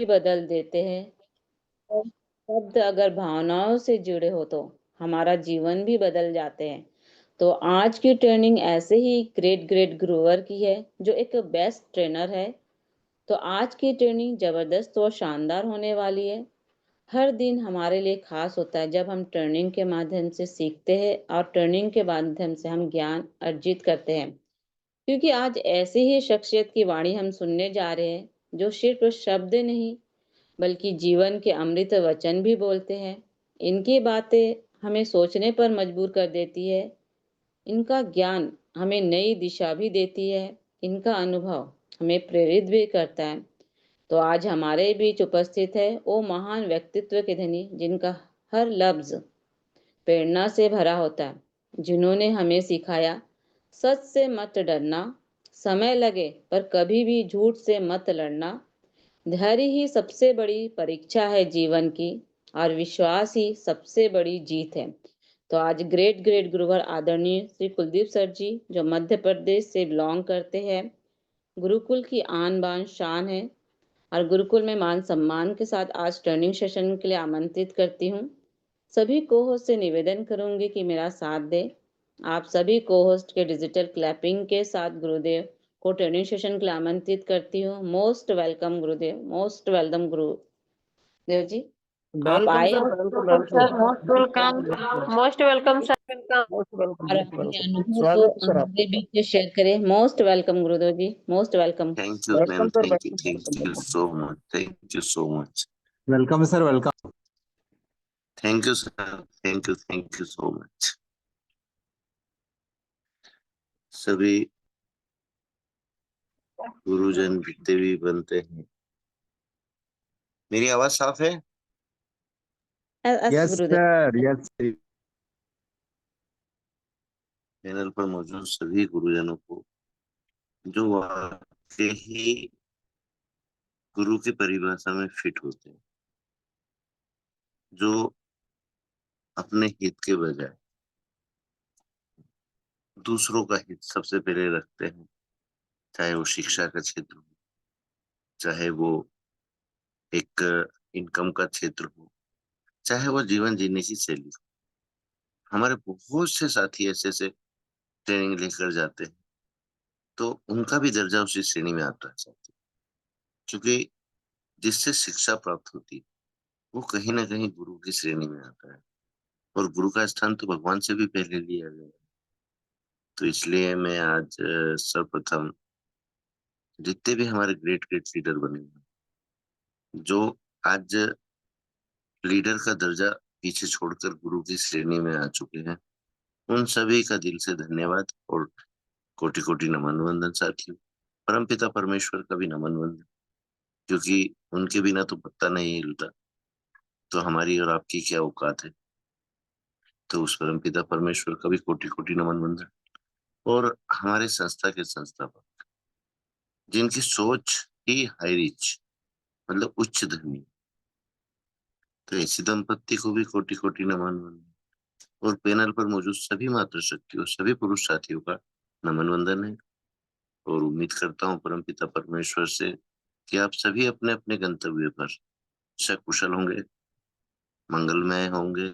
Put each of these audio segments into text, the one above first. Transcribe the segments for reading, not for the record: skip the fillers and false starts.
भी बदल देते हैं और शब्द अगर भावनाओं से जुड़े हो तो हमारा जीवन भी बदल जाते हैं। तो आज की ट्रेनिंग ऐसे ही ग्रेट ग्रेट ग्रोवर की है, जो एक बेस्ट ट्रेनर है। तो आज की ट्रेनिंग जबरदस्त और शानदार होने वाली है। हर दिन हमारे लिए खास होता है जब हम ट्रेनिंग के माध्यम से सीखते हैं और ट्रेनिंग के माध्यम से हम ज्ञान अर्जित करते हैं। क्योंकि आज ऐसी ही शख्सियत की वाणी हम सुनने जा रहे हैं, जो सिर्फ शब्द नहीं बल्कि जीवन के अमृत वचन भी बोलते हैं। इनकी बातें हमें सोचने पर मजबूर कर देती है। इनका ज्ञान हमें नई दिशा भी देती है। इनका अनुभव हमें प्रेरित भी करता है। तो आज हमारे बीच उपस्थित है वो महान व्यक्तित्व के धनी, जिनका हर लफ्ज प्रेरणा से भरा होता है, जिन्होंने हमें सिखाया सच से मत डरना, समय लगे पर कभी भी झूठ से मत लड़ना, धैर्य ही सबसे बड़ी परीक्षा है जीवन की, और विश्वास ही सबसे बड़ी जीत है। तो आज ग्रेट ग्रेट गुरुवर आदरणीय श्री कुलदीप सर जी, जो मध्य प्रदेश से बिलोंग करते हैं, गुरुकुल की आन बान शान है, और गुरुकुल में मान सम्मान के साथ आज ट्रेनिंग सेशन के लिए आमंत्रित करती हूँ। सभी को होस्ट से निवेदन करूंगी कि मेरा साथ दें। आप सभी को होस्ट के डिजिटल क्लैपिंग के साथ गुरुदेव को ट्रेनिंग सेशन के लिए आमंत्रित करती हूँ। मोस्ट वेलकम गुरुदेव, मोस्ट वेलकम गुरुदेव जी। आप वेलकम आए sir, welcome sir, welcome. Most welcome. Most welcome sir, welcome. Most welcome, और मोस्ट अपने वेलकम। अनुभव को स्वागत है सर हमारे आपका। बीच में शेयर करें। मोस्ट वेलकम गुरुदेव जी, most welcome. Thank you, welcome ma'am. Sir, Thank you. Welcome, Thank welcome, you welcome. so much. Thank you so much. Welcome sir, welcome. Thank you, sir. Thank you. Thank you so much. सभी गुरुजन जितने भी बनते हैं, मेरी आवाज साफ है? यस गुरुदेव। Sir, yes. पैनल पर मौजूद सभी गुरुजनों को, जो वाकई गुरु की परिभाषा में फिट होते हैं, जो अपने हित के बजाय दूसरों का हित सबसे पहले रखते हैं, चाहे वो शिक्षा का क्षेत्र हो, चाहे वो एक इनकम का क्षेत्र हो, चाहे वो जीवन जीने की शैली हो। हमारे बहुत से साथी ऐसे ऐसे ट्रेनिंग लेकर जाते हैं, तो उनका भी दर्जा उसी श्रेणी में आता है साथी। क्योंकि जिससे शिक्षा प्राप्त होती है वो कहीं ना कहीं गुरु की श्रेणी में आता है, और गुरु का स्थान तो भगवान से भी पहले लिया गया है। तो इसलिए मैं आज सर्वप्रथम जितने भी हमारे ग्रेट ग्रेट लीडर बने हैं, जो आज लीडर का दर्जा पीछे छोड़कर गुरु की श्रेणी में आ चुके हैं, उन सभी का दिल से धन्यवाद और कोटि कोटि नमन वंदन साथियों। परमपिता परमेश्वर का भी नमन वंदन, क्योंकि उनके बिना तो पत्ता नहीं हिलता। तो हमारी और आपकी क्या औकात है। तो उस परमपिता परमेश्वर का भी कोटि कोटि नमन वंदन। और हमारे संस्था के संस्थापक, जिनकी सोच ही हाई रिच, मतलब उच्च धर्मी, तो ऐसी दंपत्ति को भी कोटि कोटि नमन वंदन। और पैनल पर मौजूद सभी मातृशक्तियों, सभी पुरुष साथियों का नमन वंदन है। और उम्मीद करता हूँ परमपिता परमेश्वर से कि आप सभी अपने अपने गंतव्य पर सकुशल होंगे, मंगलमय होंगे,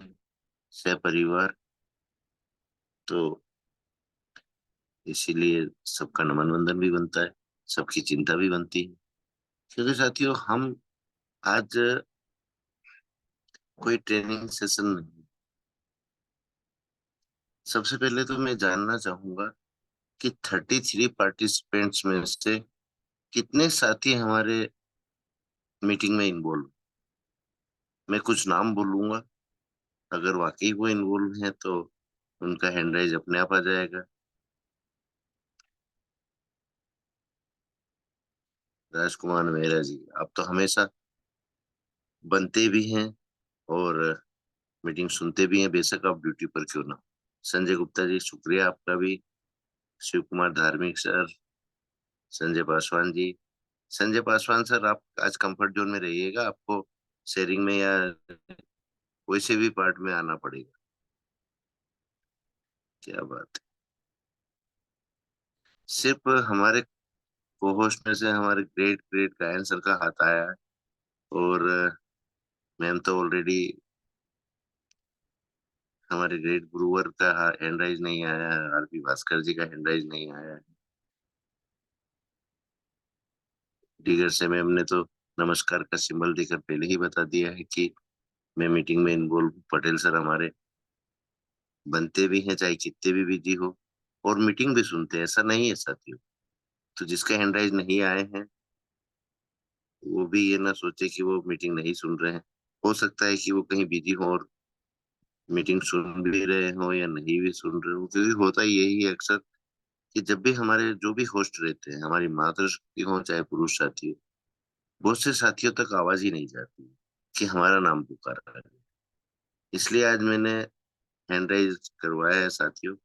सपरिवार। तो इसीलिए सबका नमन वंदन भी बनता है, सबकी चिंता भी बनती है। क्योंकि साथियों, हम आज कोई ट्रेनिंग सेशन नहीं, सबसे पहले तो मैं जानना चाहूंगा कि 33 पार्टिसिपेंट्स में से कितने साथी हमारे मीटिंग में इन्वॉल्व। मैं कुछ नाम बोलूंगा, अगर वाकई वो इन्वॉल्व है तो उनका हैंड राइज अपने आप आ जाएगा। राजकुमार मेहरा जी, आप तो हमेशा बनते भी हैं और मीटिंग सुनते भी हैं, बेशक आप ड्यूटी पर क्यों ना हो। संजय गुप्ता जी, शुक्रिया आपका भी। शिव कुमार धार्मिक सर, संजय पासवान जी। संजय पासवान सर, आप आज कंफर्ट जोन में रहिएगा, आपको शेयरिंग में या कोई से भी पार्ट में आना पड़ेगा। क्या बात है। सिर्फ हमारे को होस्ट में से हमारे ग्रेट ग्रेट गायन सर का हाथ आया है, और मैम तो ऑलरेडी, हमारे ग्रेट गुरुवर का हैंड राइज नहीं आया है, आरपी भास्कर जी का हैंड राइज नहीं आया है। डीगर से मैम ने तो नमस्कार का सिंबल देकर पहले ही बता दिया है कि मैं मीटिंग में इन्वॉल्व हूँ। पटेल सर हमारे बनते भी हैं चाहे कितने भी बिजी हो, और मीटिंग भी सुनते हैं, ऐसा नहीं है साथियों। तो जिसके हैंड राइज नहीं आए हैं वो भी ये ना सोचे कि वो मीटिंग नहीं सुन रहे हैं। हो सकता है कि वो कहीं बिजी हो और मीटिंग सुन भी रहे हो या नहीं भी सुन रहे हो, क्योंकि होता यही है अक्सर कि जब भी हमारे जो भी होस्ट रहते हैं, हमारी मातृशक्ति हो चाहे पुरुष साथी हो, बहुत से साथियों तक आवाज ही नहीं जाती कि हमारा नाम पुकारा है। इसलिए आज मैंने हैंड राइज करवाया है साथियों,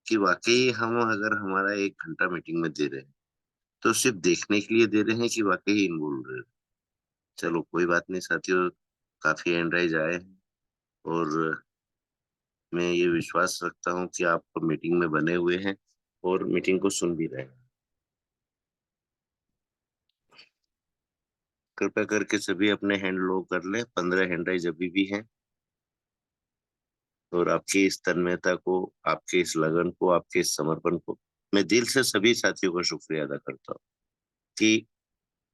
कि वाकई हम अगर हमारा 1 घंटा मीटिंग में दे रहे हैं तो सिर्फ देखने के लिए दे रहे हैं कि वाकई इन्वॉल्व रहे हैं। चलो कोई बात नहीं साथियों, काफी हैंड राइज आए हैं, और मैं ये विश्वास रखता हूँ कि आप मीटिंग में बने हुए हैं और मीटिंग को सुन भी रहे हैं। कृपया करके सभी अपने हैंड लो कर लें, 15 हैंड राइज अभी भी हैं। और आपकी इस तन्मयता को, आपके इस लगन को, आपके इस समर्पण को मैं दिल से सभी साथियों का शुक्रिया अदा करता हूँ कि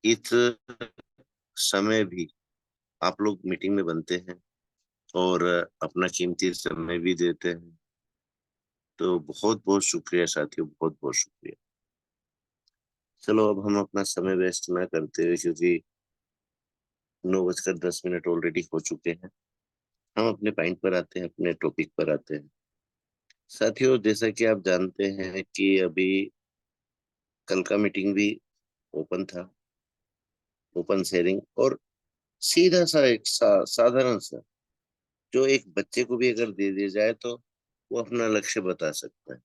इस समय भी आप लोग मीटिंग में बनते हैं और अपना कीमती समय भी देते हैं। तो बहुत बहुत शुक्रिया साथियों, बहुत बहुत शुक्रिया। चलो अब हम अपना समय वेस्ट ना करते हुए, क्योंकि 9:10 ऑलरेडी हो चुके हैं, हम अपने पॉइंट पर आते हैं, अपने टॉपिक पर आते हैं। साथियों जैसा कि आप जानते हैं कि अभी कल का मीटिंग भी ओपन था, ओपन शेयरिंग, और सीधा सा एक साधारण सा, जो एक बच्चे को भी अगर दे दिया जाए तो वो अपना लक्ष्य बता सकता है।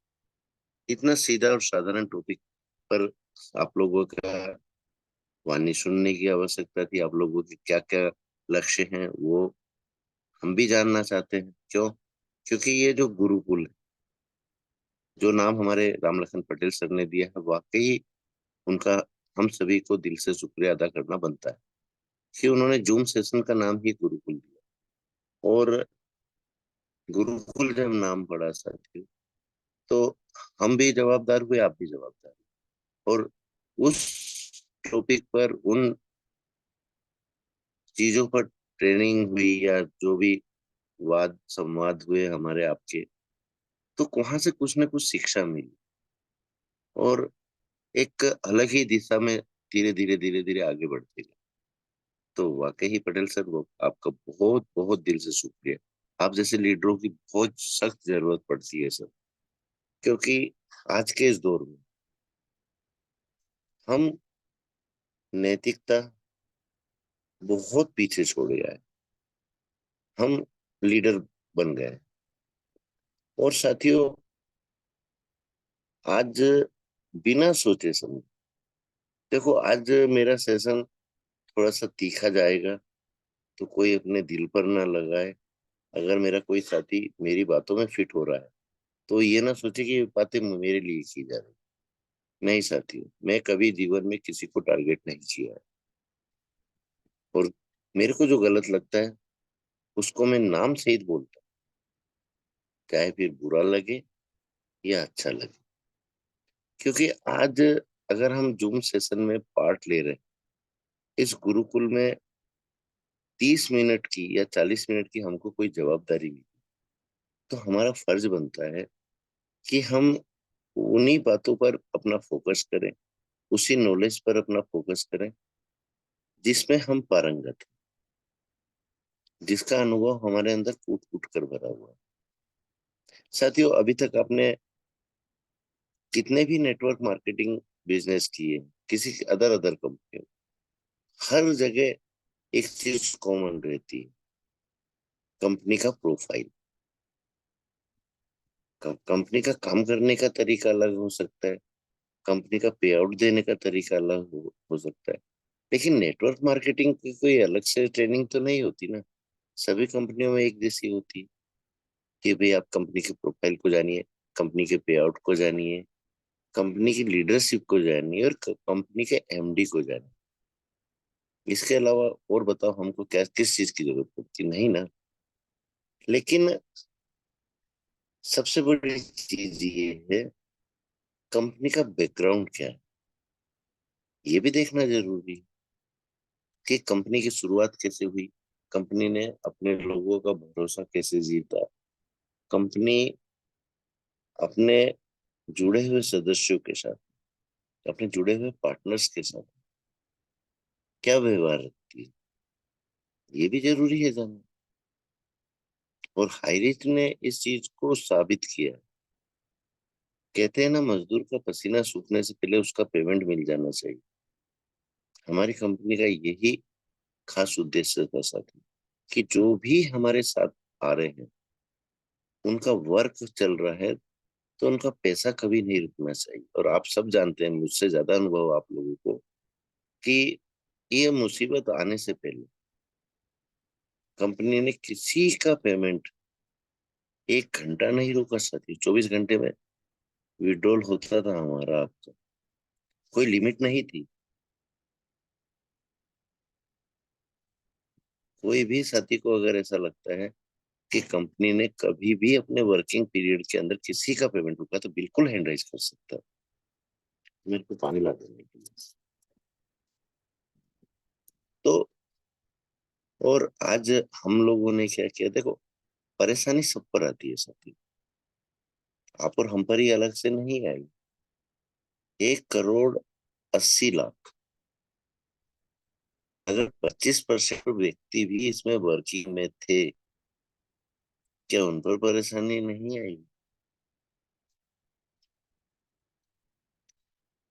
इतना सीधा और साधारण टॉपिक पर आप लोगों का वाणी सुनने की आवश्यकता थी। आप लोगों के क्या क्या लक्ष्य हैं वो हम भी जानना चाहते हैं। क्यों? क्योंकि ये जो गुरुकुल है, जो नाम हमारे राम लखन पटेल सर ने दिया है, वाकई उनका हम सभी को दिल से शुक्रिया अदा करना बनता है कि उन्होंने जूम सेशन का नाम ही गुरुकुल दिया। और गुरुकुल जब नाम पड़ा साथियों, तो हम भी जवाबदार हुए, आप भी जवाबदार हुए। और उस टॉपिक पर, उन चीजों पर ट्रेनिंग हुई या जो भी वाद संवाद हुए हमारे आपके, तो वहां से कुछ ना कुछ शिक्षा मिली और एक अलग ही दिशा में धीरे धीरे आगे बढ़ते गए। तो वाकई पटेल सर, वो आपका बहुत बहुत दिल से शुक्रिया। आप जैसे लीडरों की बहुत सख्त जरूरत पड़ती है सर, क्योंकि आज के इस दौर में हम नैतिकता बहुत पीछे छोड़े आए, हम लीडर बन गए। और साथियों आज बिना सोचे समझे, देखो आज मेरा सेशन थोड़ा सा तीखा जाएगा, तो कोई अपने दिल पर ना लगाए। अगर मेरा कोई साथी मेरी बातों में फिट हो रहा है तो ये ना सोचे कि ये बातें मेरे लिए की जा रही। नहीं साथियों, मैं कभी जीवन में किसी को टारगेट नहीं किया है, और मेरे को जो गलत लगता है उसको मैं नाम सहित बोलता हूँ, चाहे फिर बुरा लगे या अच्छा लगे। क्योंकि आज अगर हम जूम सेशन में पार्ट ले रहे हैं, इस गुरुकुल में 30 मिनट की या 40 मिनट की हमको कोई जवाबदारी नहीं, तो हमारा फर्ज बनता है कि हम उन्हीं बातों पर अपना फोकस करें, उसी नॉलेज पर अपना फोकस करें जिसमें हम पारंगत हैं, जिसका अनुभव हमारे अंदर कूट कूट कर भरा हुआ है। साथियों अभी तक आपने कितने भी नेटवर्क मार्केटिंग बिजनेस किए, किसी अदर अदर कंपनी, हर जगह एक चीज कॉमन रहती है, कंपनी का प्रोफाइल। कंपनी का काम करने का तरीका अलग हो सकता है, कंपनी का पे आउट देने का तरीका अलग हो सकता है, लेकिन नेटवर्क मार्केटिंग की कोई अलग से ट्रेनिंग तो नहीं होती ना। सभी कंपनियों में एक जैसी होती है कि भाई आप कंपनी के प्रोफाइल को जानिए, कंपनी के पे आउट को जानिए, कंपनी की लीडरशिप को जानिए और कंपनी के एमडी को जानिए। इसके अलावा और बताओ हमको क्या किस चीज की जरूरत पड़ती, नहीं ना। लेकिन सबसे बड़ी चीज ये है, कंपनी का बैकग्राउंड क्या है, ये भी देखना जरूरी है कि कंपनी की शुरुआत कैसे हुई, कंपनी ने अपने लोगों का भरोसा कैसे जीता, कंपनी अपने जुड़े हुए सदस्यों के साथ, अपने जुड़े हुए पार्टनर्स के साथ क्या व्यवहार रखती है, ये भी जरूरी है जानना। और हाईरिच ने इस चीज को साबित किया। कहते हैं ना, मजदूर का पसीना सूखने से पहले उसका पेमेंट मिल जाना चाहिए। हमारी कंपनी का यही खास उद्देश्य था साथी, कि जो भी हमारे साथ आ रहे हैं उनका वर्क चल रहा है तो उनका पैसा कभी नहीं रुकना चाहिए। और आप सब जानते हैं, मुझसे ज्यादा अनुभव आप लोगों को, कि ये मुसीबत आने से पहले कंपनी ने किसी का पेमेंट 1 घंटा नहीं रोका साथी। 24 घंटे में विड्रॉल होता था हमारा, आपका कोई लिमिट नहीं थी। कोई भी साथी को अगर ऐसा लगता है कि कंपनी ने कभी भी अपने वर्किंग पीरियड के अंदर किसी का पेमेंट रुका, तो बिल्कुल हैंड राइज कर सकता है। मेरे को पानी ला देने के लिए। तो और आज हम लोगों ने क्या किया, देखो, परेशानी सब पर आती है साथी, आप और हम पर ही अलग से नहीं आई। 1,80,00,000, अगर 25% व्यक्ति भी इसमें वर्किंग में थे, क्या उन पर परेशानी नहीं आई?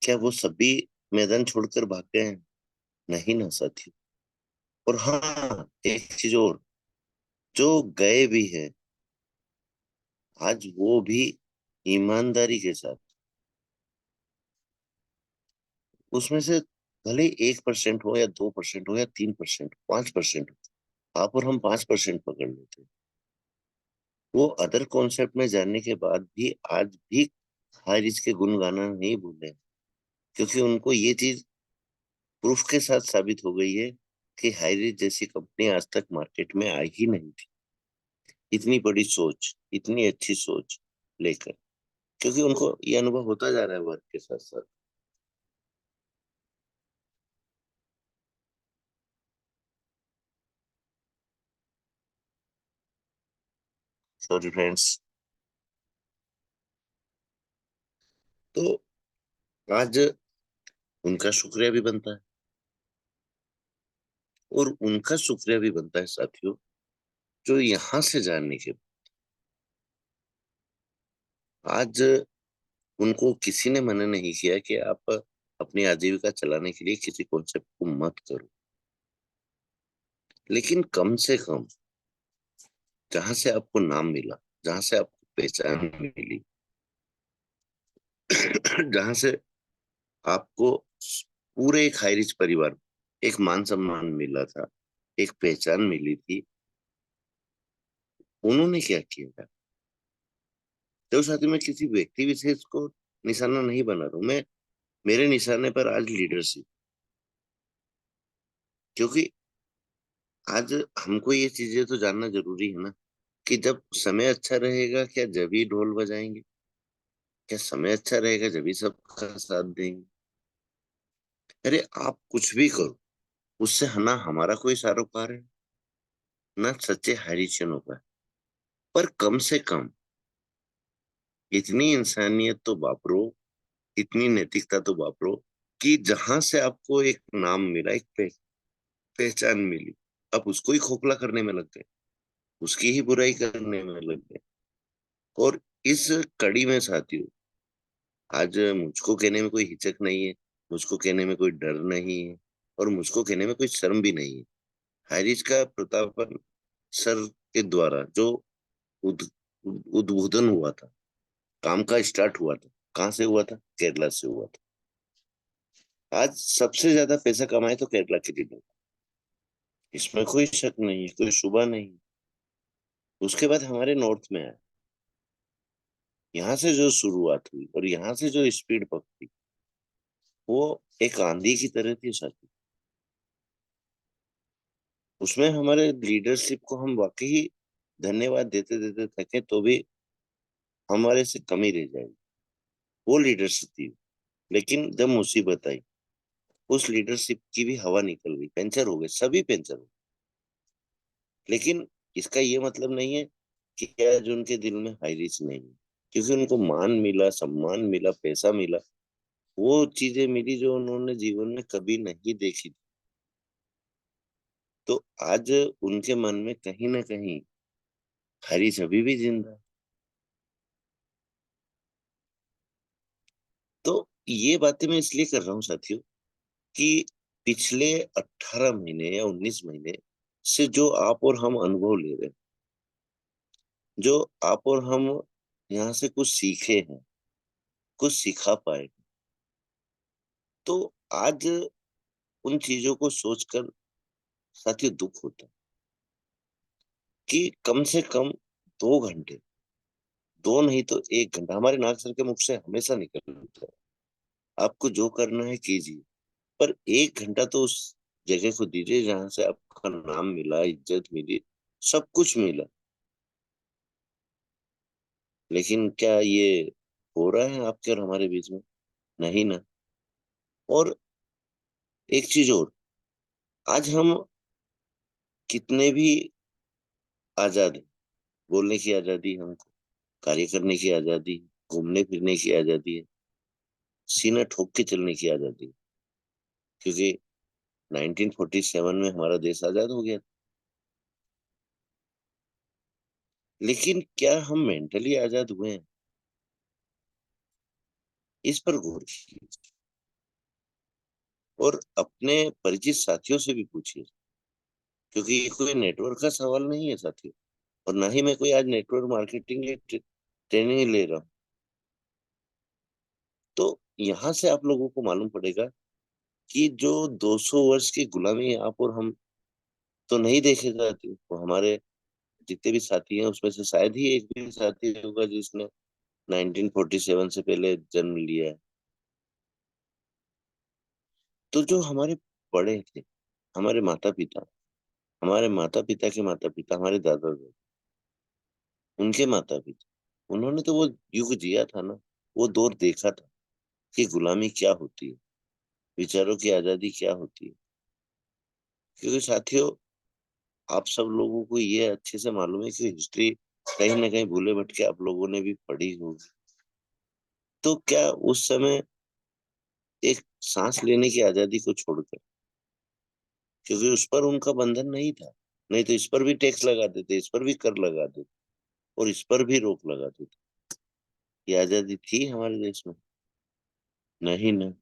क्या वो सभी मैदान छोड़कर भाग गए हैं? नहीं ना साथी। और हाँ, एक चीज और, जो गए भी है आज वो भी ईमानदारी के साथ, उसमें से भले 1% हो या 2% हो या 3%, 5% हो, आप और हम 5% पकड़ लेते, वो अदर कॉन्सेप्ट में जानने के बाद भी आज भी हारिस के गुण गाना नहीं भूले। क्योंकि उनको ये चीज प्रूफ के साथ साबित हो गई है कि हाइरिस जैसी कंपनी आज तक मार्केट में आई ही नहीं थी, इतनी बड़ी सोच, इतनी अच्छी सोच लेकर। क्योंकि उनको ये अनुभव होता जा रहा है वर्क के साथ साथ। Sorry friends. तो आज उनका शुक्रिया भी बनता है, और उनका शुक्रिया भी बनता है साथियों, जो यहाँ से जानने के आज उनको किसी ने मना नहीं किया कि आप अपनी आजीविका चलाने के लिए किसी कॉन्सेप्ट को मत करो। लेकिन कम से कम जहां से आपको नाम मिला, जहां से आपको पहचान मिली, जहां से आपको पूरे एक हाईरिच परिवार एक मान सम्मान मिला था, एक पहचान मिली थी, उन्होंने क्या किया? तो साथ ही मैं किसी व्यक्ति विशेष को निशाना नहीं बना रहा हूं मैं, मेरे निशाने पर आज लीडरशिप। क्योंकि आज हमको ये चीजें तो जानना जरूरी है ना, कि जब समय अच्छा रहेगा क्या जब ही ढोल बजाएंगे, क्या समय अच्छा रहेगा जब ही सबका साथ देंगे? अरे आप कुछ भी करो, उससे ना हमारा कोई सरोकार है, ना सच्चे हरिजनों का। पर कम से कम इतनी इंसानियत तो वापरो, इतनी नैतिकता तो वापरो, कि जहां से आपको एक नाम मिला, एक पहचान मिली, आप उसको ही खोखला करने में लग गए, उसकी ही बुराई करने में लग गए। और इस कड़ी में साथियों, आज मुझको कहने में कोई हिचक नहीं है, मुझको कहने में कोई डर नहीं है, और मुझको कहने में कोई शर्म भी नहीं है। हारिज का प्रतापन सर के द्वारा जो उद, उद्बोधन हुआ था, काम का स्टार्ट हुआ था, कहाँ से हुआ था? केरला से हुआ था। आज सबसे ज्यादा पैसा कमाए तो केरला के लीडर, इसमें कोई शक नहीं है, कोई शुबा नहीं। उसके बाद हमारे नॉर्थ में आया, यहाँ से जो शुरुआत हुई और यहाँ से जो स्पीड पकड़ी, वो एक आंधी की तरह थी साथी। उसमें हमारे लीडरशिप को हम वाकई धन्यवाद देते देते थके तो भी हमारे से कमी रह जाएगी। वो लीडरशिप थी, लेकिन जब मुसीबत आई उस लीडरशिप की भी हवा निकल गई, पंचर हो गए, सभी पंचर हो गए। लेकिन इसका ये मतलब नहीं है कि आज उनके दिल में हाइरिस नहीं है, क्योंकि उनको मान मिला, सम्मान मिला, पैसा मिला, वो चीजें मिली जो उन्होंने जीवन में कभी नहीं देखी थी। तो आज उनके मन में कहीं ना कहीं हारिस अभी भी जिंदा है। तो ये बातें मैं इसलिए कर रहा हूँ साथियों कि पिछले 18 महीने या 19 महीने से जो आप और हम अनुभव ले रहे हैं, जो आप और हम यहाँ से कुछ सीखे हैं, कुछ सिखा पाए, तो आज उन चीजों को सोचकर साथियों दुख होता है कि कम से कम 2 घंटे, दो नहीं तो 1 घंटा हमारे नाक सर के मुख से हमेशा निकलता है, आपको जो करना है कीजिए, पर 1 घंटा तो उस जगह को दीजिए जहां से आपका नाम मिला, इज्जत मिली, सब कुछ मिला। लेकिन क्या ये हो रहा है आपके और हमारे बीच में? नहीं ना। और एक चीज और, आज हम कितने भी आजाद हैं, बोलने की आजादी हमको, कार्य करने की आजादी, घूमने फिरने की आजादी है, सीना ठोक के चलने की आजादी है, क्योंकि 1947 में हमारा देश आजाद हो गया। लेकिन क्या हम मेंटली आजाद हुए हैं? इस पर गौर कीजिए और अपने परिचित साथियों से भी पूछिए, क्योंकि ये कोई नेटवर्क का सवाल नहीं है साथियों, और ना ही मैं कोई आज नेटवर्क मार्केटिंग की ट्रेनिंग ले रहा हूँ। तो यहाँ से आप लोगों को मालूम पड़ेगा कि जो 200 वर्ष की गुलामी आप और हम तो नहीं देखे जाती, वो हमारे जितने भी साथी हैं उसमें से शायद ही एक भी साथी होगा जिसने 1947 से पहले जन्म लिया है। तो जो हमारे बड़े थे, हमारे माता पिता, हमारे माता पिता के माता पिता, हमारे दादा दादी, उनके माता पिता, उन्होंने तो वो युग जिया था ना, वो दौर देखा था कि गुलामी क्या होती है, विचारों की आजादी क्या होती है। क्योंकि साथियों, आप सब लोगों को ये अच्छे से मालूम है कि हिस्ट्री कहीं ना कहीं भूले भटके आप लोगों ने भी पढ़ी होगी। तो क्या उस समय एक सांस लेने की आजादी को छोड़कर, क्योंकि उस पर उनका बंधन नहीं था, नहीं तो इस पर भी टैक्स लगा देते, इस पर भी कर लगा देते, और इस पर भी रोक लगा देते, ये आजादी थी हमारे देश में? नहीं ना।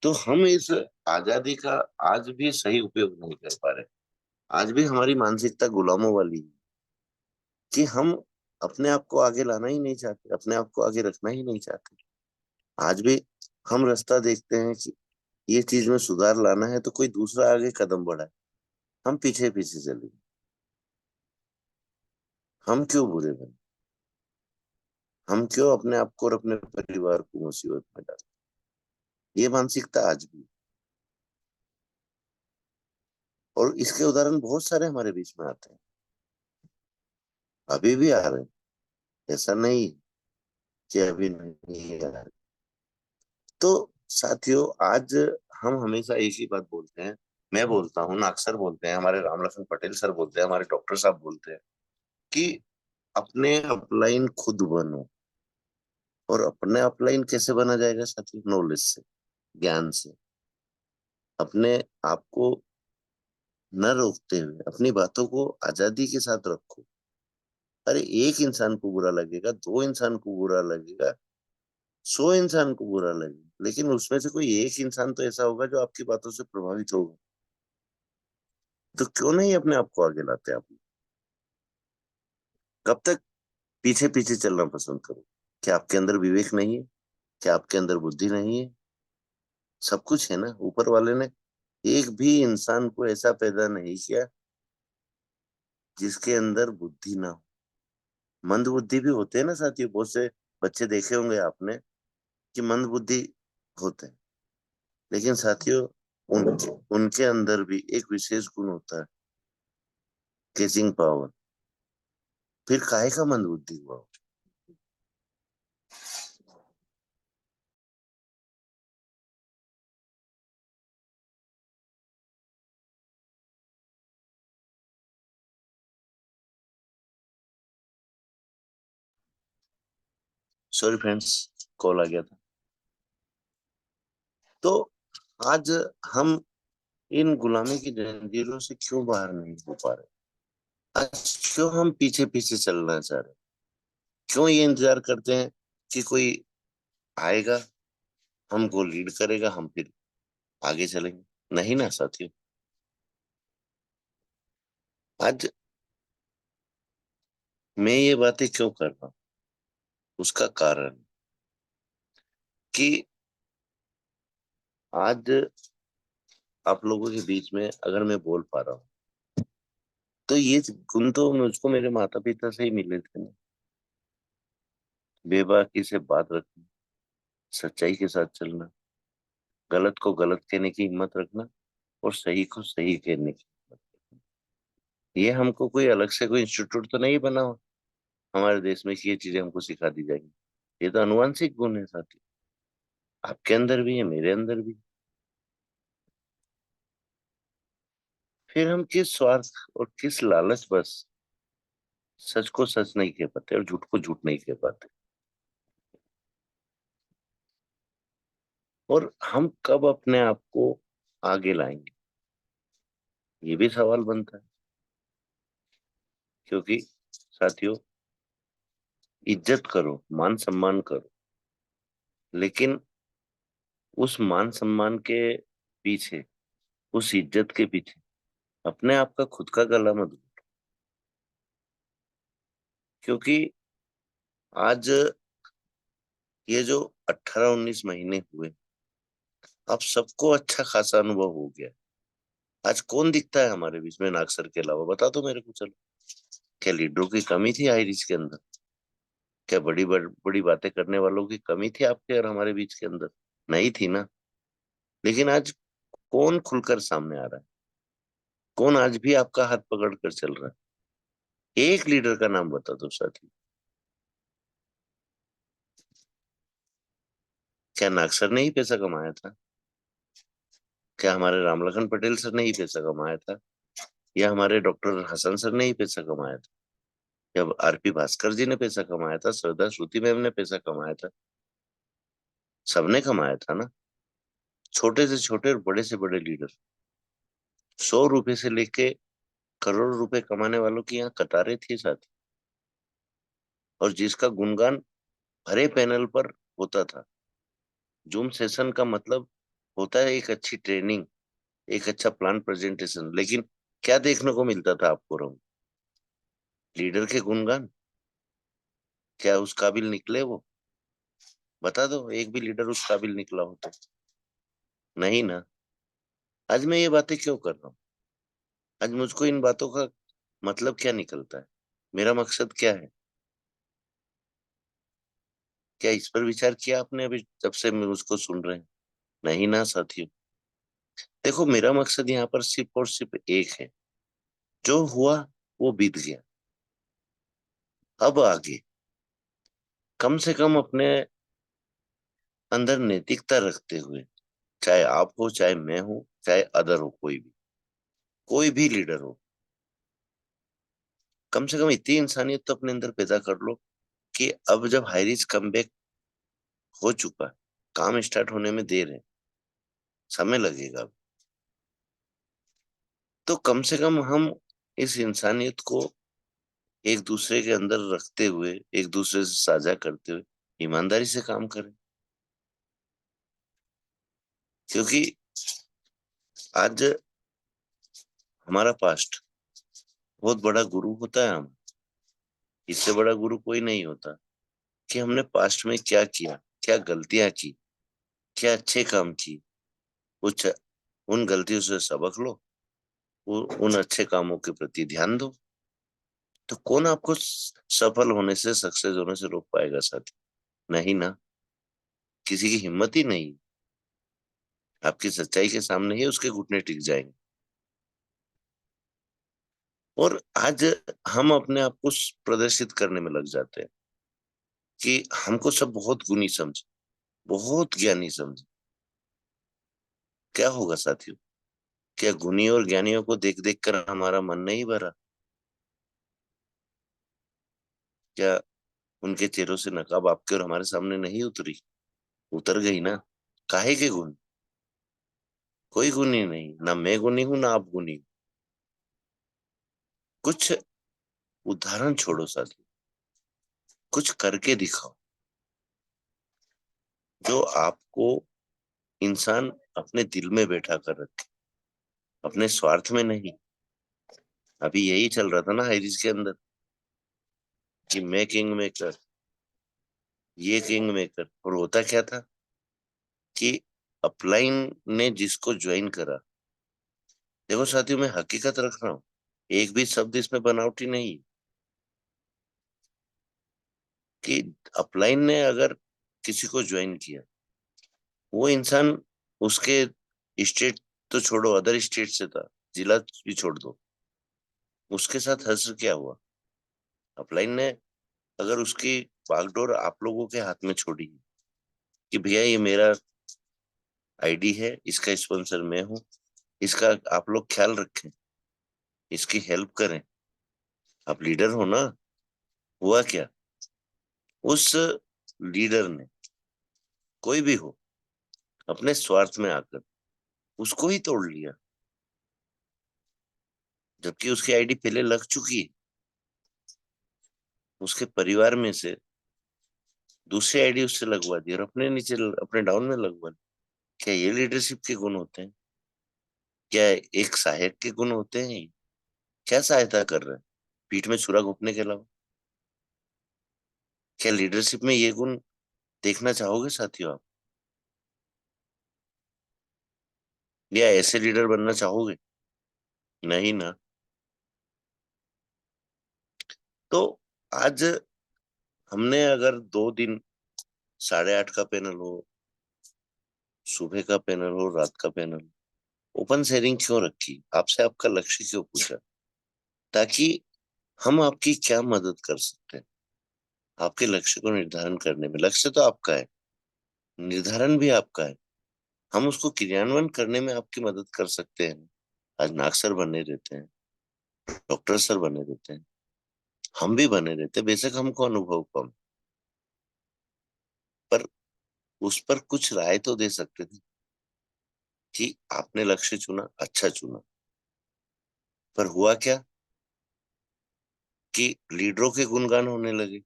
तो हम इस आजादी का आज भी सही उपयोग नहीं कर पा रहे। आज भी हमारी मानसिकता गुलामों वाली है कि हम अपने आप को आगे लाना ही नहीं चाहते, अपने आप को आगे रखना ही नहीं चाहते। आज भी हम रास्ता देखते हैं कि ये चीज में सुधार लाना है तो कोई दूसरा आगे कदम बढ़ाए, हम पीछे पीछे चले। हम क्यों बुरे बने? हम क्यों अपने आप को और अपने परिवार को मुसीबत में डालें? ये मानसिकता आज भी, और इसके उदाहरण बहुत सारे हमारे बीच में आते हैं, अभी भी आ रहे हैं, ऐसा नहीं कि अभी नहीं आ रहे। तो साथियों, आज हम हमेशा एक ही बात बोलते हैं, मैं बोलता हूँ ना, अक्सर बोलते हैं, हमारे राम लखन पटेल सर बोलते हैं, हमारे डॉक्टर साहब बोलते हैं कि अपने अपलाइन खुद बनो। और अपने अपलाइन कैसे बना जाएगा साथियों? नॉलेज से, ज्ञान से। अपने आप को न रोकते हुए अपनी बातों को आजादी के साथ रखो। अरे एक इंसान को बुरा लगेगा, 2 इंसान को बुरा लगेगा, 100 इंसान को बुरा लगेगा, लेकिन उसमें से कोई एक इंसान तो ऐसा होगा जो आपकी बातों से प्रभावित होगा। तो क्यों नहीं अपने आप को आगे लाते आप? कब तक पीछे पीछे चलना पसंद करो? क्या आपके अंदर विवेक नहीं है? क्या आपके अंदर बुद्धि नहीं है? सब कुछ है ना। ऊपर वाले ने एक भी इंसान को ऐसा पैदा नहीं किया जिसके अंदर बुद्धि ना हो। मंद बुद्धि भी होते हैं ना साथियों, बहुत से बच्चे देखे होंगे आपने कि मंद बुद्धि होते हैं। लेकिन साथियों, उनके अंदर भी एक विशेष गुण होता है, कैचिंग पावर। फिर काहे का मंदबुद्धि हुआ? सॉरी फ्रेंड्स, कॉल आ गया था। तो आज हम इन गुलामी की जंजीरों से क्यों बाहर नहीं हो पा रहे? आज क्यों हम पीछे पीछे चलना चाह रहे? क्यों ये इंतजार करते हैं कि कोई आएगा, हमको लीड करेगा, हम फिर आगे चलेंगे? नहीं ना साथियों। आज मैं ये बातें क्यों कर रहा हूँ, उसका कारण कि आज आप लोगों के बीच में अगर मैं बोल पा रहा हूँ, तो ये गुण तो मुझको मेरे माता पिता से ही मिले थे ना। बेबाकी से बात रखना, सच्चाई के साथ चलना, गलत को गलत कहने की हिम्मत रखना, और सही को सही कहने की हिम्मत रखना। ये हमको कोई अलग से कोई इंस्टीट्यूट तो नहीं बना हुआ हमारे देश में कि ये चीजें हमको सिखा दी जाएंगी। ये तो अनुवांशिक गुण है साथी, आपके अंदर भी है, मेरे अंदर भी। फिर हम किस स्वार्थ और किस लालच बस सच को सच नहीं कह पाते और झूठ को झूठ नहीं कह पाते, और हम कब अपने आप को आगे लाएंगे, ये भी सवाल बनता है। क्योंकि साथियों, इज्जत करो, मान सम्मान करो, लेकिन उस मान सम्मान के पीछे, उस इज्जत के पीछे अपने आप का खुद का गला मत घोटो। क्योंकि आज ये जो 18-19 महीने हुए, अब सबको अच्छा खासा अनुभव हो गया। आज कौन दिखता है हमारे बीच में नागसर के अलावा? बता दो मेरे को, चलो। क्या लीडरों की कमी थी आइरिश के अंदर? क्या बड़ी बातें करने वालों की कमी थी आपके और हमारे बीच के अंदर? नहीं थी ना। लेकिन आज कौन खुलकर सामने आ रहा है? कौन आज भी आपका हाथ पकड़ कर चल रहा है? एक लीडर का नाम बता दो साथी। क्या नागसर ने ही पैसा कमाया था? क्या हमारे रामलखन पटेल सर ने ही पैसा कमाया था? या हमारे डॉक्टर हसन सर ने ही पैसा कमाया था? या आरपी भास्कर जी ने पैसा कमाया था? सरदार श्रुति मैम ने पैसा कमाया था? सबने कमाया था ना। छोटे से छोटे और बड़े से बड़े लीडर, 100 रुपए से लेके करोड़ रुपए कमाने वालों की यहाँ कतारें थी साथ। और जिसका गुणगान भरे पैनल पर होता था। जूम सेशन का मतलब होता है एक अच्छी ट्रेनिंग, एक अच्छा प्लान प्रेजेंटेशन, लेकिन क्या देखने को मिलता था आपको? रहो लीडर के गुणगान। क्या उस काबिल निकले वो? बता दो एक भी लीडर उस काबिल निकला हो तो। नहीं ना। आज मैं ये बातें क्यों कर रहा हूँ? आज मुझको इन बातों का मतलब क्या निकलता है, मेरा मकसद क्या है? क्या इस पर विचार किया आपने अभी जब से मुझको सुन रहे हैं? नहीं ना साथियों। देखो, मेरा मकसद यहाँ पर सिर्फ और सिर्फ एक है। जो हुआ वो बीत गया। अब आगे कम से कम अपने अंदर नैतिकता रखते हुए, चाहे आप हो, चाहे मैं हूं, चाहे अदर हो, कोई भी लीडर हो, कम से कम इतनी इंसानियत तो अपने अंदर पैदा कर लो कि अब जब हाईरिच कमबैक हो चुका है, काम स्टार्ट होने में देर है, समय लगेगा, तो कम से कम हम इस इंसानियत को एक दूसरे के अंदर रखते हुए, एक दूसरे से साझा करते हुए ईमानदारी से काम करें। क्योंकि आज हमारा पास्ट बहुत बड़ा गुरु होता है। हम इससे बड़ा गुरु कोई नहीं होता कि हमने पास्ट में क्या किया, क्या गलतियां की, क्या अच्छे काम की। कुछ उन गलतियों से सबक लो, उन अच्छे कामों के प्रति ध्यान दो, तो कौन आपको सफल होने से, सक्सेस होने से रोक पाएगा साथी? नहीं ना। किसी की हिम्मत ही नहीं। आपकी सच्चाई के सामने ही उसके घुटने टिक जाएंगे। और आज हम अपने आप को प्रदर्शित करने में लग जाते हैं कि हमको सब बहुत गुणी समझे, बहुत ज्ञानी समझे। क्या होगा साथियों? क्या गुणी और ज्ञानियों को देख देख कर हमारा मन नहीं भरा? क्या उनके चेहरों से नकाब आपके और हमारे सामने नहीं उतरी? उतर गई ना। काहे के गुण? कोई गुणी नहीं, ना मैं गुणी हूं ना आप गुणी हो। कुछ उदाहरण छोड़ो साथियों, कुछ करके दिखाओ जो आपको इंसान अपने दिल में बैठा कर रखे, अपने स्वार्थ में नहीं। अभी यही चल रहा था ना हाइरिज के अंदर कि मैं किंग मेकर, ये किंग मेकर। और होता क्या था कि अपलाइन ने जिसको ज्वाइन करा, देखो साथियों मैं हकीकत रख रहा हूँ, एक भी शब्द इसमें बनावटी नहीं है, कि अपलाइन ने अगर किसी को ज्वाइन किया, वो इंसान उसके स्टेट तो छोड़ो, अदर स्टेट से था, जिला भी छोड़ दो, उसके साथ हश्र क्या हुआ? अपलाइन ने अगर उसकी बागडोर आप लोगों के हाथ में छोड़ी कि भैया ये मेरा आईडी है, इसका स्पॉन्सर मैं हूँ, इसका आप लोग ख्याल रखें, इसकी हेल्प करें, आप लीडर हो ना। हुआ क्या? उस लीडर ने, कोई भी हो, अपने स्वार्थ में आकर उसको ही तोड़ लिया, जबकि उसकी आईडी पहले लग चुकी है। उसके परिवार में से दूसरी आईडी उससे लगवा दी और अपने नीचे, अपने डाउन में लगवा दी। क्या ये लीडरशिप के गुण होते हैं? क्या एक सहायक के गुण होते हैं? क्या सहायता कर रहे हैं पीठ में छुरा घोंपने के अलावा? क्या लीडरशिप में ये गुण देखना चाहोगे साथियों आप? या ऐसे लीडर बनना चाहोगे? नहीं ना। तो आज हमने अगर 2 दिन 8:30 का पैनल हो, सुबह का पैनल हो, रात का पैनल, ओपन शेयरिंग क्यों रखी? आपसे आपका लक्ष्य क्यों पूछा? ताकि हम आपकी क्या मदद कर सकते हैं आपके लक्ष्य को निर्धारण करने में। लक्ष्य तो आपका है, निर्धारण भी आपका है, हम उसको क्रियान्वयन करने में आपकी मदद कर सकते हैं। आज नाग सर बने रहते हैं, डॉक्टर सर बने रहते हैं, हम भी बने रहते हैं, बेशक हमको अनुभव कम, पर उस पर कुछ राय तो दे सकते थे कि आपने लक्ष्य चुना, अच्छा चुना। पर हुआ क्या कि लीडरों के गुणगान होने लगे।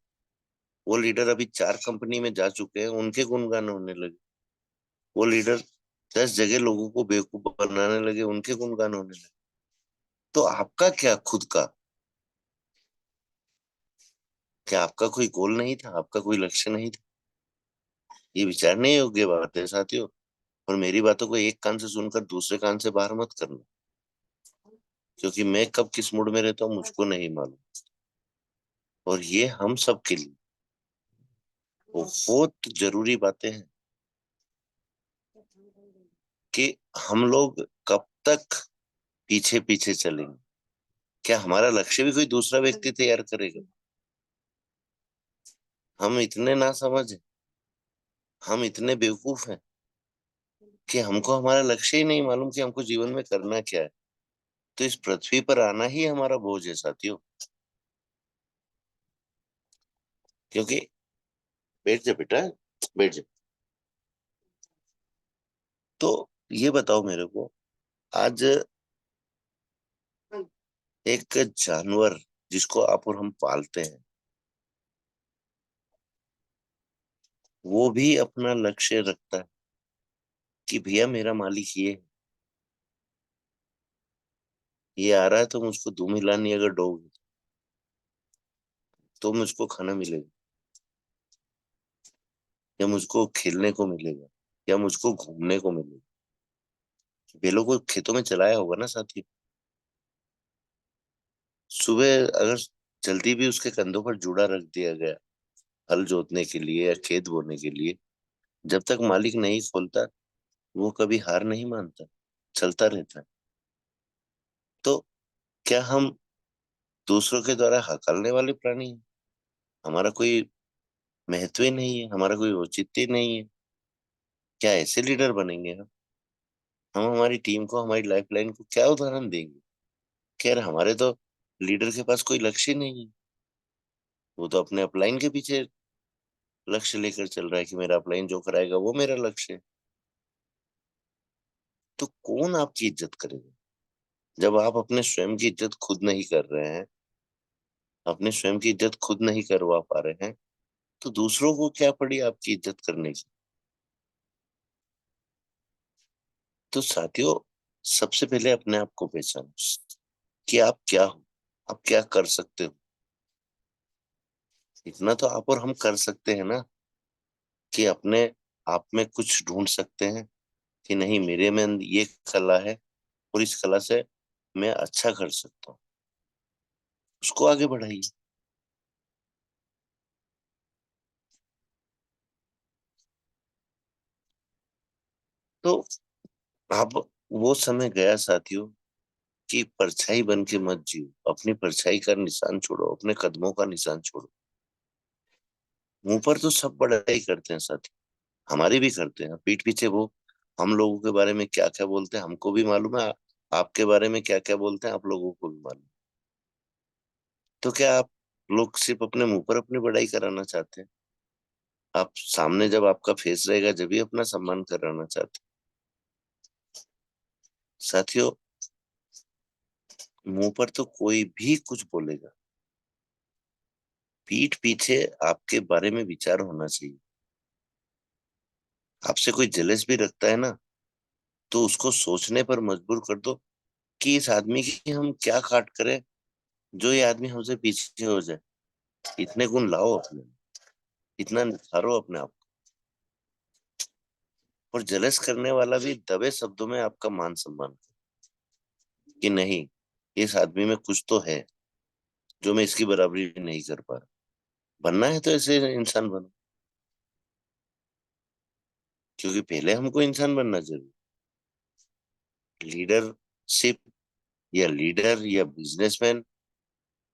वो लीडर अभी 4 कंपनी में जा चुके हैं, उनके गुणगान होने लगे। वो लीडर 10 जगह लोगों को बेवकूफ बनाने लगे, उनके गुणगान होने लगे। तो आपका क्या खुद का? क्या आपका कोई गोल नहीं था? आपका कोई लक्ष्य नहीं था? ये विचारने योग्य बात है साथियों। और मेरी बातों को एक कान से सुनकर दूसरे कान से बाहर मत करना, क्योंकि मैं कब किस मूड में रहता हूँ मुझको नहीं मालूम। और ये हम सब के लिए बहुत जरूरी बातें हैं कि हम लोग कब तक पीछे पीछे चलेंगे। क्या हमारा लक्ष्य भी कोई दूसरा व्यक्ति तैयार करेगा? हम इतने नासमझ हैं, हम इतने बेवकूफ हैं कि हमको हमारा लक्ष्य ही नहीं मालूम कि हमको जीवन में करना क्या है। तो इस पृथ्वी पर आना ही हमारा बोझ है साथियों। क्योंकि, बैठ जा बेटा, बैठ जा। तो ये बताओ मेरे को, आज एक जानवर जिसको आप और हम पालते हैं, वो भी अपना लक्ष्य रखता है कि भैया मेरा मालिक ये आ रहा है तो मुझको दुम हिलानी अगर डोगी तो मुझको खाना मिलेगा, या मुझको खेलने को मिलेगा, या मुझको घूमने को मिलेगा। बैलों को खेतों में चलाया होगा ना साथी। सुबह अगर जल्दी भी उसके कंधों पर जूड़ा रख दिया गया हल जोतने के लिए या खेत बोने के लिए, जब तक मालिक नहीं खोलता वो कभी हार नहीं मानता, चलता रहता है। तो क्या हम दूसरों के द्वारा हकलने वाले प्राणी हैं? हमारा कोई महत्व ही नहीं है, हमारा कोई औचित्य नहीं है? क्या ऐसे लीडर बनेंगे हम हमारी टीम को, हमारी लाइफलाइन को क्या उदाहरण देंगे? खैर, हमारे तो लीडर के पास कोई लक्ष्य ही नहीं है। वो तो अपने अपलाइन के पीछे लक्ष्य लेकर चल रहा है कि मेरा अपलाइन जो कराएगा वो मेरा लक्ष्य है। तो कौन आपकी इज्जत करेगा जब आप अपने स्वयं की इज्जत खुद नहीं कर रहे हैं? अपने स्वयं की इज्जत खुद नहीं करवा पा रहे हैं, तो दूसरों को क्या पड़ी आपकी इज्जत करने की? तो साथियों, सबसे पहले अपने आप को पहचानो कि आप क्या हो, आप क्या कर सकते हो। इतना तो आप और हम कर सकते हैं ना, कि अपने आप में कुछ ढूंढ सकते हैं कि नहीं, मेरे में ये कला है और इस कला से मैं अच्छा कर सकता हूँ। उसको आगे बढ़ाइए। तो अब वो समय गया साथियों कि परछाई बन के मत जियो। अपनी परछाई का निशान छोड़ो, अपने कदमों का निशान छोड़ो। मुंह पर तो सब बड़ाई करते हैं साथी, हमारी भी करते हैं। पीठ पीछे वो हम लोगों के बारे में क्या क्या बोलते हैं हमको भी मालूम है, आपके बारे में क्या क्या बोलते हैं आप लोगों को भी मालूम है। तो क्या आप लोग सिर्फ अपने मुंह पर अपनी बड़ाई कराना चाहते हैं? आप सामने जब आपका फेस रहेगा जब भी अपना सम्मान कराना चाहते हैं? साथियों, मुंह पर तो कोई भी कुछ बोलेगा, पीठ पीछे आपके बारे में विचार होना चाहिए। आपसे कोई जलेस भी रखता है ना, तो उसको सोचने पर मजबूर कर दो कि इस आदमी की हम क्या काट करें जो ये आदमी हमसे पीछे हो जाए। इतने गुण लाओ अपने, इतना निखारो अपने आप को। और जलस करने वाला भी दबे शब्दों में आपका मान सम्मान करे कि नहीं, इस आदमी में कुछ तो है जो मैं इसकी बराबरी नहीं कर पा रहा। बनना है तो ऐसे इंसान बनो, क्योंकि पहले हमको इंसान बनना जरूरी। लीडरशिप या लीडर या बिजनेसमैन,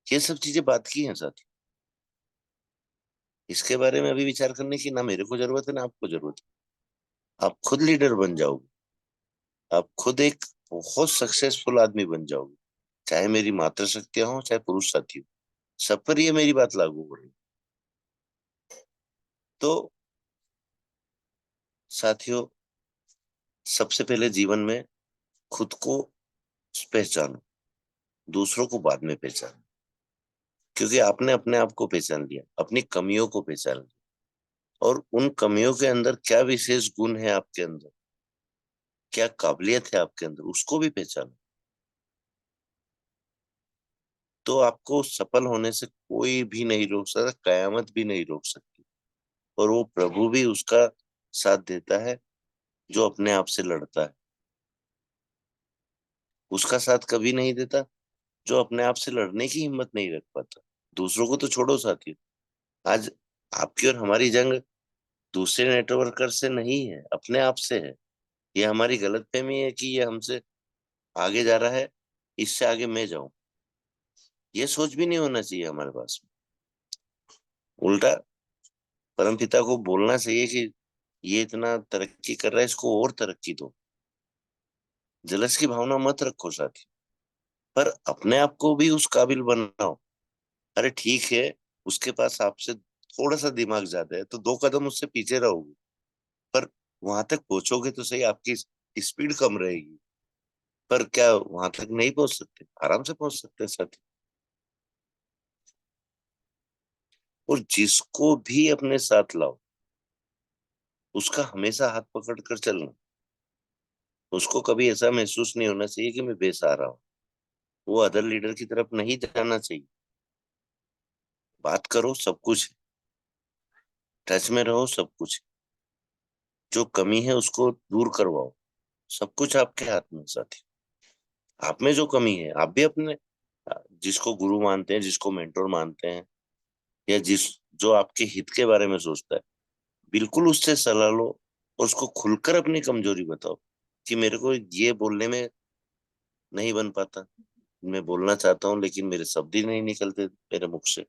ये सब चीजें बात की हैं साथ। इसके बारे में अभी विचार करने की ना मेरे को जरूरत है ना आपको जरूरत है। आप खुद लीडर बन जाओगे, आप खुद एक बहुत सक्सेसफुल आदमी बन जाओगे। चाहे मेरी मातृशक्तियां हो, चाहे पुरुष साथी हो, सब पर ये मेरी बात लागू हो रही। तो साथियों, सबसे पहले जीवन में खुद को पहचानो, दूसरों को बाद में पहचानो। क्योंकि आपने अपने आप को पहचान लिया, अपनी कमियों को पहचान लिया, और उन कमियों के अंदर क्या विशेष गुण है आपके अंदर, क्या काबिलियत है आपके अंदर, उसको भी पहचानो। तो आपको सफल होने से कोई भी नहीं रोक सकता, कयामत भी नहीं रोक सकती। और वो प्रभु भी उसका साथ देता है जो अपने आप से लड़ता है। उसका साथ कभी नहीं देता जो अपने आप से लड़ने की हिम्मत नहीं रख पाता। दूसरों को तो छोड़ो साथियों, आज आपकी और हमारी जंग दूसरे नेटवर्कर से नहीं है, अपने आप से है। ये हमारी गलतफहमी है कि ये हमसे आगे जा रहा है, इससे आगे मैं जाऊं। ये सोच भी नहीं होना चाहिए हमारे पास में। उल्टा परमपिता को बोलना चाहिए कि ये इतना तरक्की कर रहा है, इसको और तरक्की दो। जलस की भावना मत रखो साथी, पर अपने आप को भी उस काबिल बनाओ। अरे ठीक है, उसके पास आपसे थोड़ा सा दिमाग ज्यादा है तो 2 कदम उससे पीछे रहोगे, पर वहां तक पहुंचोगे तो सही। आपकी स्पीड कम रहेगी, पर क्या वहां तक नहीं पहुंच सकते? आराम से पहुंच सकते हैं साथी। और जिसको भी अपने साथ लाओ, उसका हमेशा हाथ पकड़ कर चलना। उसको कभी ऐसा महसूस नहीं होना चाहिए कि मैं बेसहारा हूँ। वो अदर लीडर की तरफ नहीं जाना चाहिए। बात करो, सब कुछ टच में रहो, सब कुछ जो कमी है उसको दूर करवाओ। सब कुछ आपके हाथ में है साथी। आप में जो कमी है, आप भी अपने जिसको गुरु मानते हैं, जिसको मेंटोर मानते हैं, या जिस जो आपके हित के बारे में सोचता है, बिल्कुल उससे सलाह लो। और उसको खुलकर अपनी कमजोरी बताओ कि मेरे को ये बोलने में नहीं बन पाता, मैं बोलना चाहता हूँ लेकिन मेरे शब्द ही नहीं निकलते मेरे मुख से,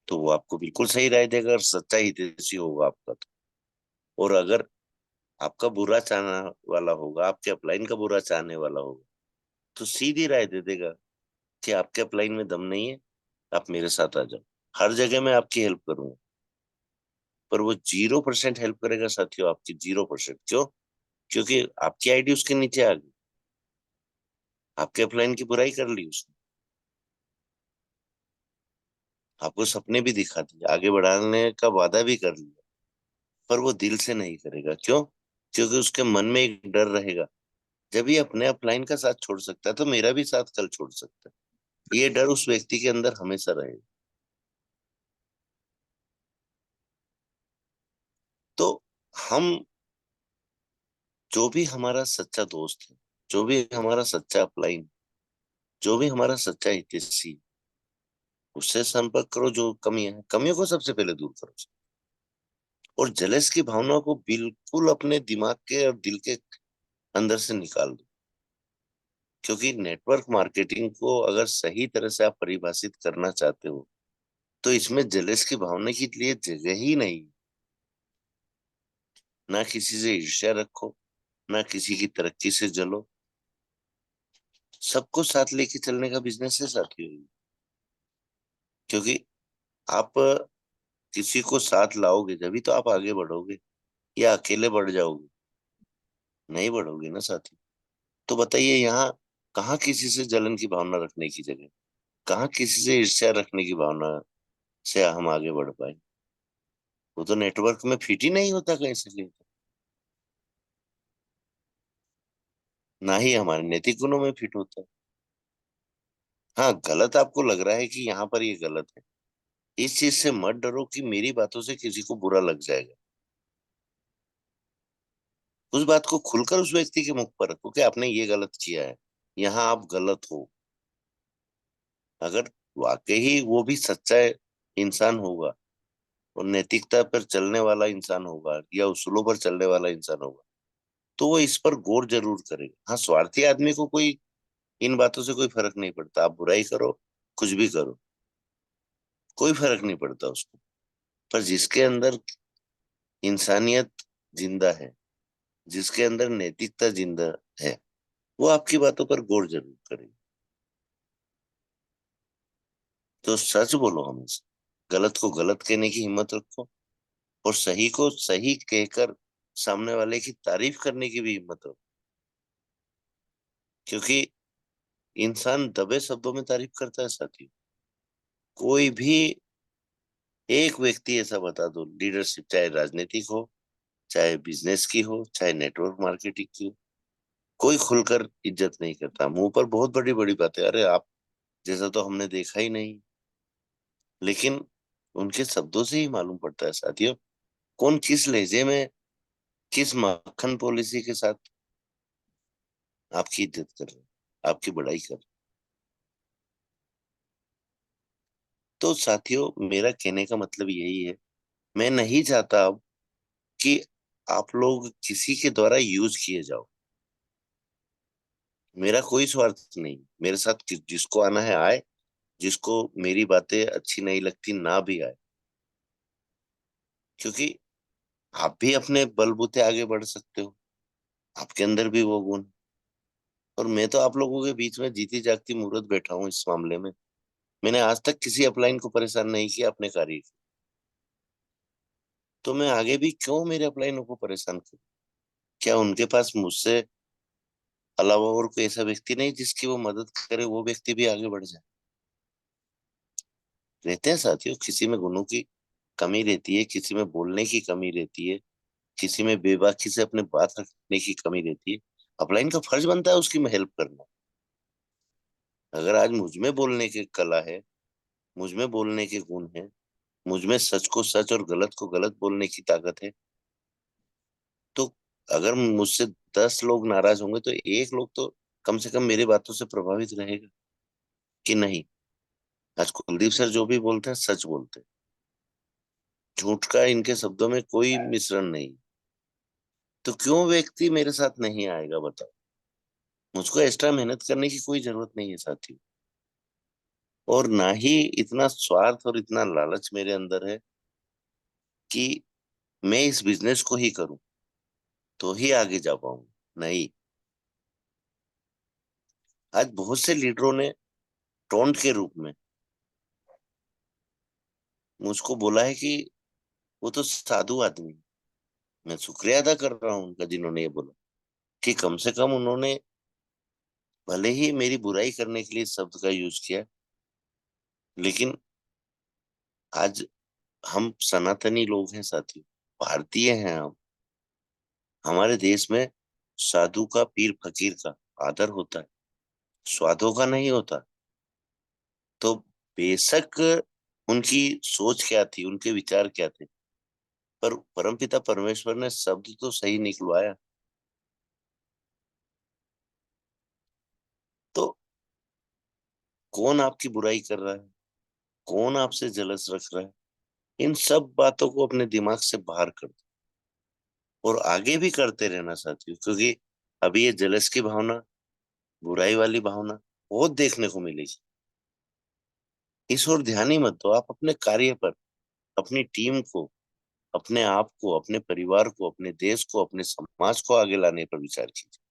तो वो आपको बिल्कुल सही राय देगा और सच्चा हितैषी होगा आपका तो। और अगर आपका बुरा चाहने वाला होगा, आपके अपलाइन का बुरा चाहने वाला होगा, तो सीधी राय दे देगा कि आपके अपलाइन में दम नहीं है, आप मेरे साथ आ जाओ, हर जगह मैं आपकी हेल्प करूंगा। पर वो 0% हेल्प करेगा साथियों, आपकी 0%। क्यों? क्योंकि आपकी आईडी उसके नीचे आ गई, आपके अपलाइन की बुराई कर ली उसने, आपको सपने भी दिखा दिए, आगे बढ़ाने का वादा भी कर लिया, पर वो दिल से नहीं करेगा। क्यों? क्योंकि उसके मन में एक डर रहेगा, जब ये अपने अपलाइन का साथ छोड़ सकता है तो मेरा भी साथ कल छोड़ सकता है। ये डर उस व्यक्ति के अंदर हमेशा रहेगा। तो हम, जो भी हमारा सच्चा दोस्त है, जो भी हमारा सच्चा अपलाइन, जो भी हमारा सच्चा हितैषी, उससे संपर्क करो। जो कमियां हैं, कमियों को सबसे पहले दूर करो, और जलस की भावना को बिल्कुल अपने दिमाग के और दिल के अंदर से निकाल दो। क्योंकि नेटवर्क मार्केटिंग को अगर सही तरह से आप परिभाषित करना चाहते हो, तो इसमें जलस की भावना के लिए जगह ही नहीं। ना किसी से ईर्ष्या रखो, ना किसी की तरक्की से जलो, सबको साथ लेके चलने का बिजनेस है साथियों। क्योंकि आप किसी को साथ लाओगे जभी तो आप आगे बढ़ोगे, या अकेले बढ़ जाओगे? नहीं बढ़ोगे ना साथी। तो बताइए, यहाँ कहाँ किसी से जलन की भावना रखने की जगह, कहाँ किसी से ईर्ष्या रखने की भावना से हम आगे बढ़ पाए? वो तो नेटवर्क में फिट ही नहीं होता कहीं से कहीं, ना ही हमारे नैतिक गुणों में फिट होता है। हाँ, गलत आपको लग रहा है कि यहाँ पर ये गलत है, इस चीज से मत डरो कि मेरी बातों से किसी को बुरा लग जाएगा। उस बात को खुलकर उस व्यक्ति के मुख पर रखो कि आपने ये गलत किया है, यहाँ आप गलत हो। अगर वाकई ही वो भी सच्चा इंसान होगा और नैतिकता पर चलने वाला इंसान होगा या उसूलों पर चलने वाला इंसान होगा, तो वो इस पर गौर जरूर करेगा। हाँ, स्वार्थी आदमी को कोई इन बातों से कोई फर्क नहीं पड़ता, आप बुराई करो, कुछ भी करो, कोई फर्क नहीं पड़ता उसको। पर जिसके अंदर इंसानियत जिंदा है, जिसके अंदर नैतिकता जिंदा है, वो आपकी बातों पर गौर जरूर करेगा। तो सच बोलो हमेशा, गलत को गलत कहने की हिम्मत रखो, और सही को सही कहकर सामने वाले की तारीफ करने की भी हिम्मत रखो। क्योंकि इंसान दबे शब्दों में तारीफ करता है साथी। कोई भी एक व्यक्ति ऐसा बता दो, लीडरशिप चाहे राजनीतिक हो, चाहे बिजनेस की हो, चाहे नेटवर्क मार्केटिंग की हो, कोई खुलकर इज्जत नहीं करता। मुंह पर बहुत बड़ी बड़ी बातें, अरे आप जैसा तो हमने देखा ही नहीं। लेकिन उनके शब्दों से ही मालूम पड़ता है साथियों, कौन किस लहजे में, किस मक्खन पॉलिसी के साथ आपकी इज्जत कर रहे हैं, आपकी बड़ाई कर रहे हैं। तो साथियों, मेरा कहने का मतलब यही है, मैं नहीं चाहता अब कि आप लोग किसी के द्वारा यूज किए जाओ। मेरा कोई स्वार्थ नहीं, मेरे साथ जिसको आना है आए, जिसको मेरी बातें अच्छी नहीं लगती ना भी आए। क्योंकि आप भी अपने बलबूते आगे बढ़ सकते हो, आपके अंदर भी वो गुण। और मैं तो आप लोगों के बीच में जीती जागती मूर्त बैठा हूँ इस मामले में। मैंने आज तक किसी अपलाइन को परेशान नहीं किया अपने कार्य से, तो मैं आगे भी क्यों मेरे अपलाइनों को परेशान करूं? क्या उनके पास मुझसे अलावा और कोई ऐसा व्यक्ति नहीं जिसकी वो मदद करे, वो व्यक्ति भी आगे बढ़ जाए? रहते हैं साथियों, किसी में गुणों की कमी रहती है, किसी में बोलने की कमी रहती है, किसी में बेबाकी से अपने बात रखने की कमी रहती है। अपलाइन का फर्ज बनता है उसकी हेल्प करना। अगर आज मुझ में बोलने की कला है, मुझ में बोलने के गुण है, मुझ में सच को सच और गलत को गलत बोलने की ताकत है, तो अगर मुझसे 10 लोग नाराज होंगे तो एक लोग तो कम से कम मेरी बातों से प्रभावित रहेगा कि नहीं, आज कुलदीप सर जो भी बोलते हैं सच बोलते हैं, झूठ का इनके शब्दों में कोई मिश्रण नहीं। तो क्यों व्यक्ति मेरे साथ नहीं आएगा बताओ। मुझको एक्स्ट्रा मेहनत करने की कोई जरूरत नहीं है साथियों, और ना ही इतना स्वार्थ और इतना लालच मेरे अंदर है कि मैं इस बिजनेस को ही करूं तो ही आगे जा पाऊं। नहीं, आज बहुत से लीडरों ने टोंट के रूप में मुझको बोला है कि वो तो साधु आदमी है। मैं शुक्रिया अदा कर रहा हूँ उनका जिन्होंने ये बोला, कि कम से कम उन्होंने भले ही मेरी बुराई करने के लिए इस शब्द का यूज किया, लेकिन आज हम सनातनी लोग हैं साथियों, भारतीय हैं हम। हमारे देश में साधु का, पीर फकीर का आदर होता है, स्वादों का नहीं होता। तो बेशक उनकी सोच क्या थी, उनके विचार क्या थे, पर परमपिता परमेश्वर ने शब्द तो सही निकलवाया। तो कौन आपकी बुराई कर रहा है, कौन आपसे जलस रख रहा है, इन सब बातों को अपने दिमाग से बाहर कर दो और आगे भी करते रहना साथियों, क्योंकि अभी ये जलस की भावना, बुराई वाली भावना बहुत देखने को मिलेगी। इस ओर ध्यान ही मत दो। आप अपने कार्य पर, अपनी टीम को, अपने आप को, अपने परिवार को, अपने देश को, अपने समाज को आगे लाने पर विचार कीजिए,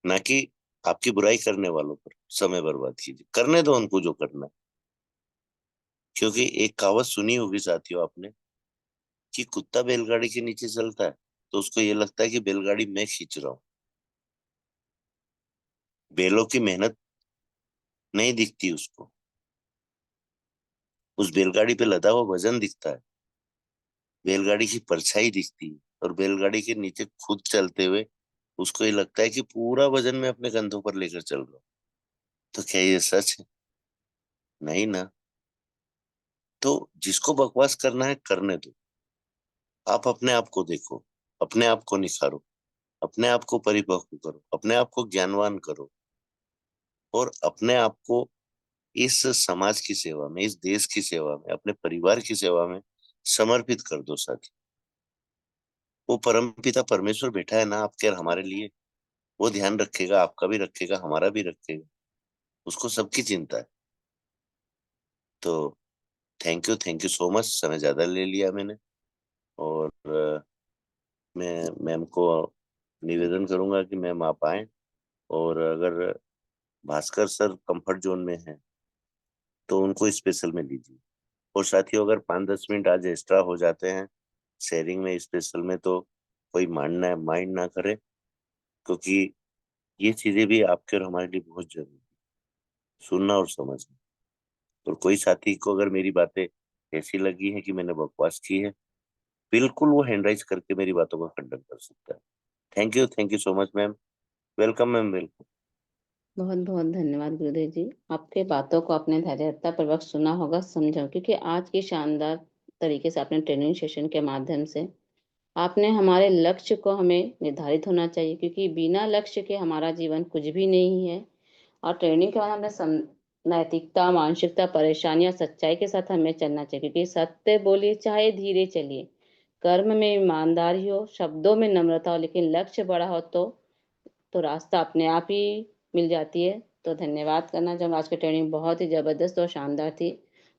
ना कि आपकी बुराई करने वालों पर समय बर्बाद कीजिए। करने दो उनको जो करना है। क्योंकि एक कहावत सुनी होगी साथियों आपने, कि कुत्ता बैलगाड़ी के नीचे चलता है तो उसको ये लगता है कि बैलगाड़ी मैं खींच रहा हूँ। बैलों की मेहनत नहीं दिखती उसको, उस बैलगाड़ी पे लदा हुआ वजन दिखता है, बैलगाड़ी की परछाई दिखती है, और बैलगाड़ी के नीचे खुद चलते हुए उसको ये लगता है कि पूरा वजन मैं अपने कंधों पर लेकर चल रहा हूँ। तो क्या ये सच है? नहीं ना। तो जिसको बकवास करना है करने दो। आप अपने आप को देखो, अपने आप को निखारो, अपने आप को परिपक्व करो, अपने आप को ज्ञानवान करो, और अपने आप को इस समाज की सेवा में, इस देश की सेवा में, अपने परिवार की सेवा में समर्पित कर दो साथी। वो परम पिता परमेश्वर बैठा है ना आपके और हमारे लिए, वो ध्यान रखेगा, आपका भी रखेगा, हमारा भी रखेगा। उसको सबकी चिंता है। तो थैंक यू सो मच। समय ज्यादा ले लिया मैंने, और मैं मैम को निवेदन करूंगा कि मैम आप आए, और अगर भास्कर सर कंफर्ट जोन में हैं तो उनको स्पेशल में लीजिए। और साथियों, अगर 5-10 मिनट आज एक्स्ट्रा हो जाते हैं शेयरिंग में, स्पेशल में, तो कोई माइंड ना करे, क्योंकि ये चीजें भी आपके और हमारे लिए बहुत जरूरी है, सुनना और समझना। और कोई साथी को अगर मेरी बातें ऐसी लगी है कि मैंने बकवास की है, बिल्कुल वो हैंड राइज करके मेरी बातों का खंडन कर सकता है। Thank you so much ma'am. Welcome ma'am, welcome. बहुत बहुत धन्यवाद गुरुदेव जी। आपके बातों को आपने धैर्यता पूर्वक सुना होगा, समझा, क्योंकि आज की शानदार तरीके से आपने ट्रेनिंग सेशन के माध्यम से आपने हमारे लक्ष्य को, हमें निर्धारित होना चाहिए, क्योंकि बिना लक्ष्य के हमारा जीवन कुछ भी नहीं है। और ट्रेनिंग के बाद हमने नैतिकता, मानसिकता, परेशानियां, सच्चाई के साथ हमें चलना चाहिए, क्योंकि सत्य बोलिए चाहे धीरे चलिए, कर्म में ईमानदारी हो, शब्दों में नम्रता हो, लेकिन लक्ष्य बड़ा हो तो रास्ता अपने आप ही मिल जाती है। तो धन्यवाद करना चाहूँगा। आज की ट्रेनिंग बहुत ही ज़बरदस्त और शानदार थी।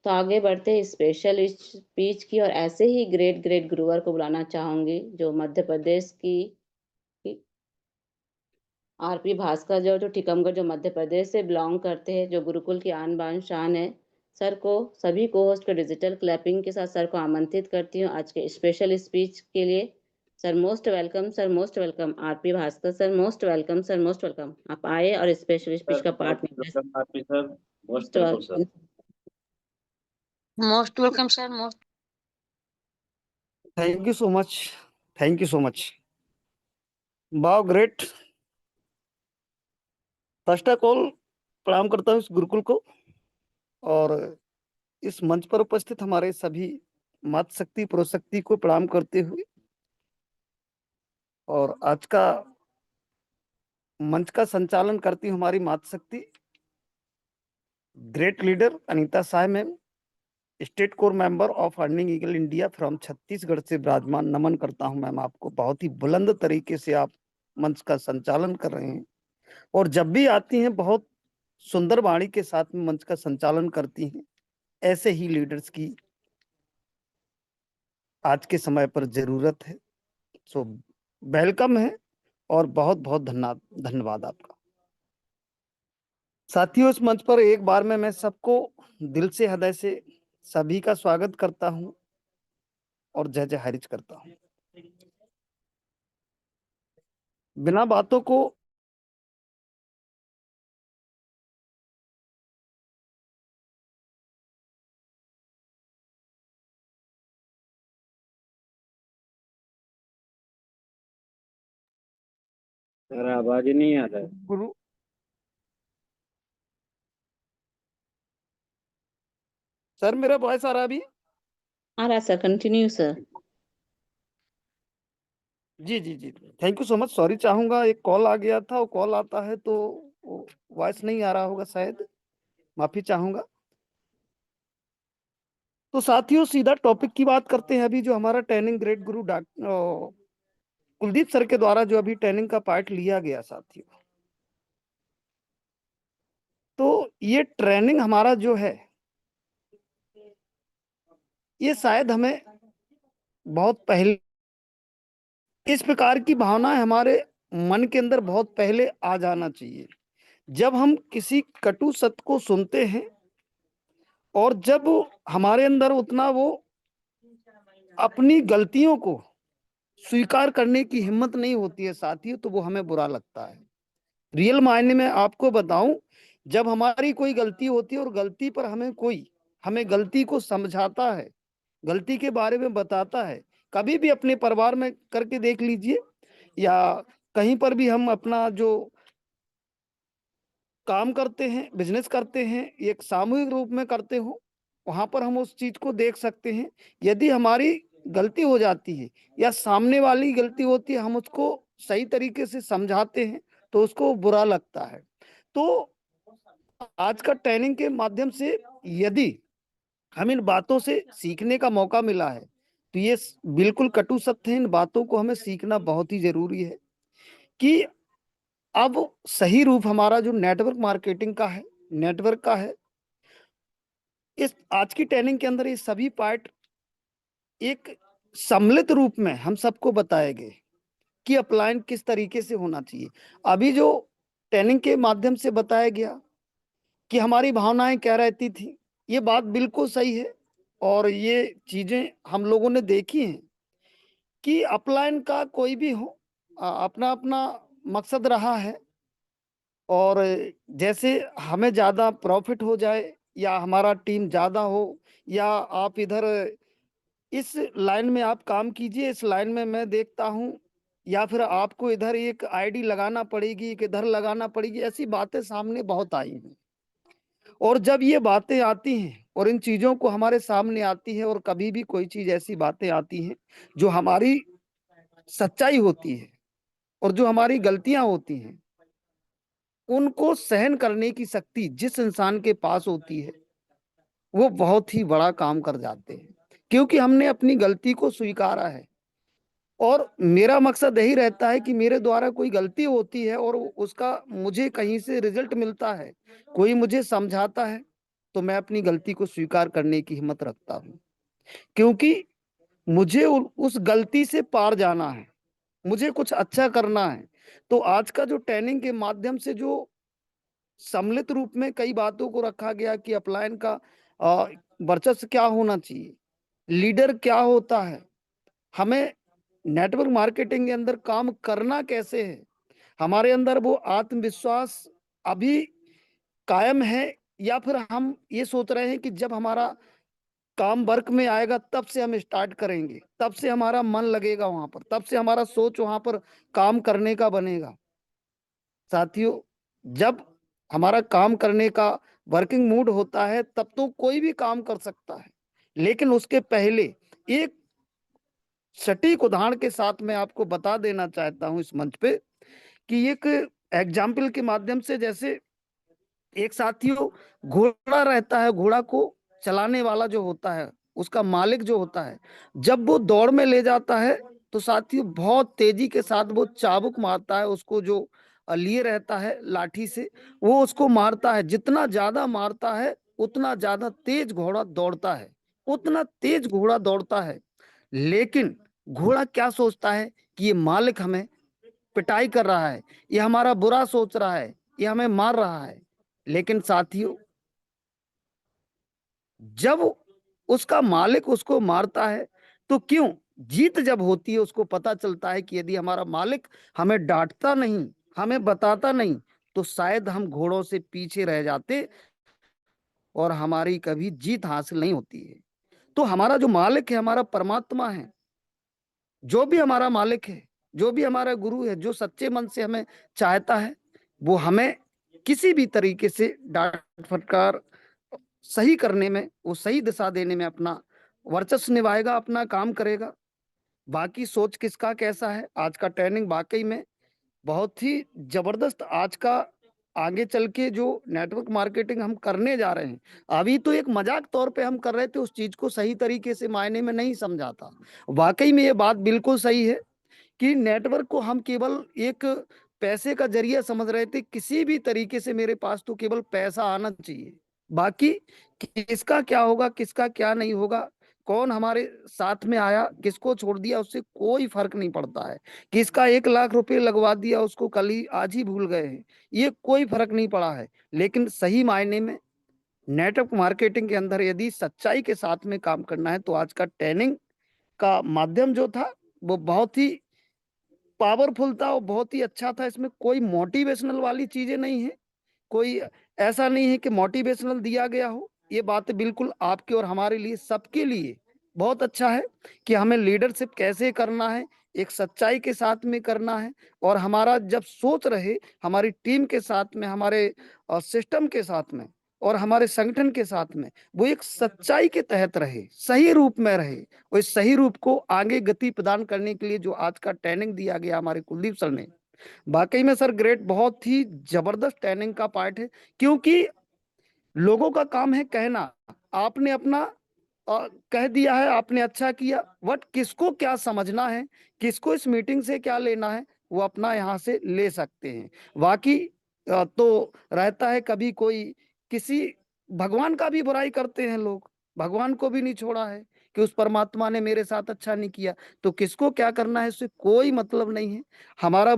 तो आगे बढ़ते स्पेशल स्पीच की, और ऐसे ही ग्रेट ग्रेट गुरुवर को बुलाना चाहूँगी, जो मध्य प्रदेश की आरपी भास्कर, जो टीकमगढ़, जो मध्य प्रदेश से बिलोंग करते हैं, जो गुरुकुल की आन बान शान है। सर को, सभी को होस्ट को डिजिटल क्लैपिंग के साथ सर को आमंत्रित करती हूँ आज के स्पेशल स्पीच के लिए। Sir most welcome, sir most welcome. RP Bhaskar sir most welcome, sir most welcome. आप आए और स्पेशल स्पीच का पार्ट निकाले। Most welcome. Most welcome, sir. Most Thank you so much. Thank you so much. Wow, great. First of all प्रणाम करता हूँ इस गुरुकुल को, और इस मंच पर उपस्थित हमारे सभी मातृ शक्ति, पुरुष शक्ति को प्रणाम करते हुए, और आज का मंच का संचालन करती हूँ हमारी मातृ शक्ति, great leader Anita Sai ma'am, state core member of earning eagle India from Chhattisgarh से विराजमान। नमन करता हूं मैम आपको, बहुत ही बुलंद तरीके से आप मंच का संचालन कर रहे हैं और जब भी आती हैं बहुत सुंदर वाणी के साथ में मंच का संचालन करती हैं। ऐसे ही लीडर्स की आज के समय पर जरूरत है। सो वेलकम है और बहुत बहुत धन्यवाद आपका। साथियों, इस मंच पर एक बार में मैं सबको दिल से, हृदय से सभी का स्वागत करता हूं और जय जय हरिज करता हूं। बिना बातों को सर आवाज ही नहीं आ रहा है। गुरु सर, मेरा वॉइस आ रहा है अभी? आ रहा सर, कंटिन्यू सर। जी जी जी, thank you so much. Sorry चाहूंगा, एक कॉल आ गया था, वो कॉल आता है तो वॉइस नहीं आ रहा होगा शायद, माफी चाहूंगा। तो साथियों, सीधा टॉपिक की बात करते हैं। अभी जो हमारा ट्रेनिंग ग्रेट गुरु कुलदीप सर के द्वारा जो अभी ट्रेनिंग का पार्ट लिया गया साथियों, तो ये ट्रेनिंग हमारा जो है, ये शायद हमें बहुत पहले, इस प्रकार की भावनाएं हमारे मन के अंदर बहुत पहले आ जाना चाहिए। जब हम किसी कटु सत्य को सुनते हैं और जब हमारे अंदर उतना वो अपनी गलतियों को स्वीकार करने की हिम्मत नहीं होती है साथियों, तो वो हमें बुरा लगता है। रियल मायने में आपको बताऊं, जब हमारी कोई गलती होती है और गलती पर हमें गलती को समझाता है, गलती के बारे में बताता है, कभी भी अपने परिवार में करके देख लीजिए या कहीं पर भी हम अपना जो काम करते हैं, बिजनेस करते हैं, एक सामूहिक रूप में करते हो, वहां पर हम उस चीज को देख सकते हैं। यदि हमारी गलती हो जाती है या सामने वाली गलती होती है, हम उसको सही तरीके से समझाते हैं तो उसको बुरा लगता है। तो आज का ट्रेनिंग के माध्यम से यदि हम इन बातों से सीखने का मौका मिला है, तो ये बिल्कुल कटु सत्य है। इन बातों को हमें सीखना बहुत ही जरूरी है कि अब सही रूप हमारा जो नेटवर्क मार्केटिंग का है, नेटवर्क का है, इस आज की ट्रेनिंग के अंदर ये सभी पार्ट एक सम्मिलित रूप में हम सबको बताए गए कि अपलाइन किस तरीके से होना चाहिए। अभी जो ट्रेनिंग के माध्यम से बताया गया कि हमारी भावनाएं क्या रहती थी, ये बात बिल्कुल सही है और ये चीजें हम लोगों ने देखी हैं कि अपलाइन का कोई भी हो, अपना अपना मकसद रहा है। और जैसे हमें ज्यादा प्रॉफिट हो जाए या हमारा टीम ज्यादा हो, या आप इधर इस लाइन में आप काम कीजिए, इस लाइन में मैं देखता हूं, या फिर आपको इधर एक आईडी लगाना पड़ेगी, एक इधर लगाना पड़ेगी, ऐसी बातें सामने बहुत आई हैं। और जब ये बातें आती हैं और इन चीजों को हमारे सामने आती है, और कभी भी कोई चीज ऐसी बातें आती हैं जो हमारी सच्चाई होती है और जो हमारी गलतियां होती हैं, उनको सहन करने की शक्ति जिस इंसान के पास होती है, वो बहुत ही बड़ा काम कर जाते हैं, क्योंकि हमने अपनी गलती को स्वीकारा है। और मेरा मकसद यही रहता है कि मेरे द्वारा कोई गलती होती है और उसका मुझे कहीं से रिजल्ट मिलता है, कोई मुझे समझाता है, तो मैं अपनी गलती को स्वीकार करने की हिम्मत रखता हूँ, क्योंकि मुझे उस गलती से पार जाना है, मुझे कुछ अच्छा करना है। तो आज का जो ट्रेनिंग के माध्यम से जो सम्मिलित रूप में कई बातों को रखा गया कि अपलायन का वर्चस्व क्या होना चाहिए, लीडर क्या होता है, हमें नेटवर्क मार्केटिंग के अंदर काम करना कैसे है, हमारे अंदर वो आत्मविश्वास अभी कायम है, या फिर हम ये सोच रहे हैं कि जब हमारा काम वर्क में आएगा तब से हम स्टार्ट करेंगे, तब से हमारा मन लगेगा वहां पर, तब से हमारा सोच वहां पर काम करने का बनेगा। साथियों, जब हमारा काम करने का वर्किंग मूड होता है तब तो कोई भी काम कर सकता है, लेकिन उसके पहले एक सटीक उदाहरण के साथ मैं आपको बता देना चाहता हूं इस मंच पे कि एक एग्जाम्पल के माध्यम से, जैसे एक साथियों घोड़ा रहता है, घोड़ा को चलाने वाला जो होता है, उसका मालिक जो होता है, जब वो दौड़ में ले जाता है तो साथियों बहुत तेजी के साथ वो चाबुक मारता है, उसको जो लिए रहता है लाठी से, वो उसको मारता है। जितना ज्यादा मारता है उतना ज्यादा तेज घोड़ा दौड़ता है, उतना तेज घोड़ा दौड़ता है। लेकिन घोड़ा क्या सोचता है कि ये मालिक हमें पिटाई कर रहा है, ये हमारा बुरा सोच रहा है, ये हमें मार रहा है। लेकिन साथियों, जब उसका मालिक उसको मारता है तो क्यों, जीत जब होती है उसको पता चलता है कि यदि हमारा मालिक हमें डांटता नहीं, हमें बताता नहीं, तो शायद हम घोड़ों से पीछे रह जाते और हमारी कभी जीत हासिल नहीं होती है। तो हमारा जो मालिक है, हमारा परमात्मा है, जो भी हमारा मालिक है, जो भी हमारा गुरु है, जो सच्चे मन से हमें चाहता है, वो हमें किसी भी तरीके से डांट फटकार सही करने में, वो सही दिशा देने में अपना वर्चस्व निभाएगा, अपना काम करेगा। बाकी सोच किसका कैसा है, आज का ट्रेनिंग वाकई में बहुत ही जबरदस्त। आज का आगे चल के जो नेटवर्क मार्केटिंग हम करने जा रहे हैं, अभी तो एक मजाक तौर पे हम कर रहे थे, उस चीज को सही तरीके से मायने में नहीं समझा था। वाकई में ये बात बिल्कुल सही है कि नेटवर्क को हम केवल एक पैसे का जरिया समझ रहे थे। किसी भी तरीके से मेरे पास तो केवल पैसा आना चाहिए, बाकी किसका क्या होगा, किसका क्या नहीं होगा, कौन हमारे साथ में आया, किसको छोड़ दिया, उससे कोई फर्क नहीं पड़ता है। किसका 1 लाख रुपए लगवा दिया, उसको कल ही आज ही भूल गए हैं, ये कोई फर्क नहीं पड़ा है। लेकिन सही मायने में नेटवर्क मार्केटिंग के अंदर यदि सच्चाई के साथ में काम करना है, तो आज का ट्रेनिंग का माध्यम जो था वो बहुत ही पावरफुल था और बहुत ही अच्छा था। इसमें कोई मोटिवेशनल वाली चीजें नहीं है, कोई ऐसा नहीं है कि मोटिवेशनल दिया गया हो। ये बात बिल्कुल आपके और हमारे लिए, सबके लिए बहुत अच्छा है कि हमें लीडरशिप कैसे करना है, एक सच्चाई के साथ में करना है। और हमारा जब सोच रहे हमारी टीम के साथ में, हमारे सिस्टम के साथ में और हमारे संगठन के साथ में, वो एक सच्चाई के तहत रहे, सही रूप में रहे। और इस सही रूप को आगे गति प्रदान करने के लिए जो आज का ट्रेनिंग दिया गया हमारे कुलदीप सर ने, वाकई में सर ग्रेट, बहुत ही जबरदस्त ट्रेनिंग का पार्ट है। क्योंकि लोगों का काम है कहना, आपने अपना कह दिया है, आपने अच्छा किया, बट किसको क्या समझना है, किसको इस मीटिंग से क्या लेना है, वो अपना यहाँ से ले सकते हैं। बाकी तो रहता है कभी कोई किसी भगवान का भी बुराई करते हैं लोग, भगवान को भी नहीं छोड़ा है कि उस परमात्मा ने मेरे साथ अच्छा नहीं किया, तो किसको क्या करना है इससे कोई मतलब नहीं है। हमारा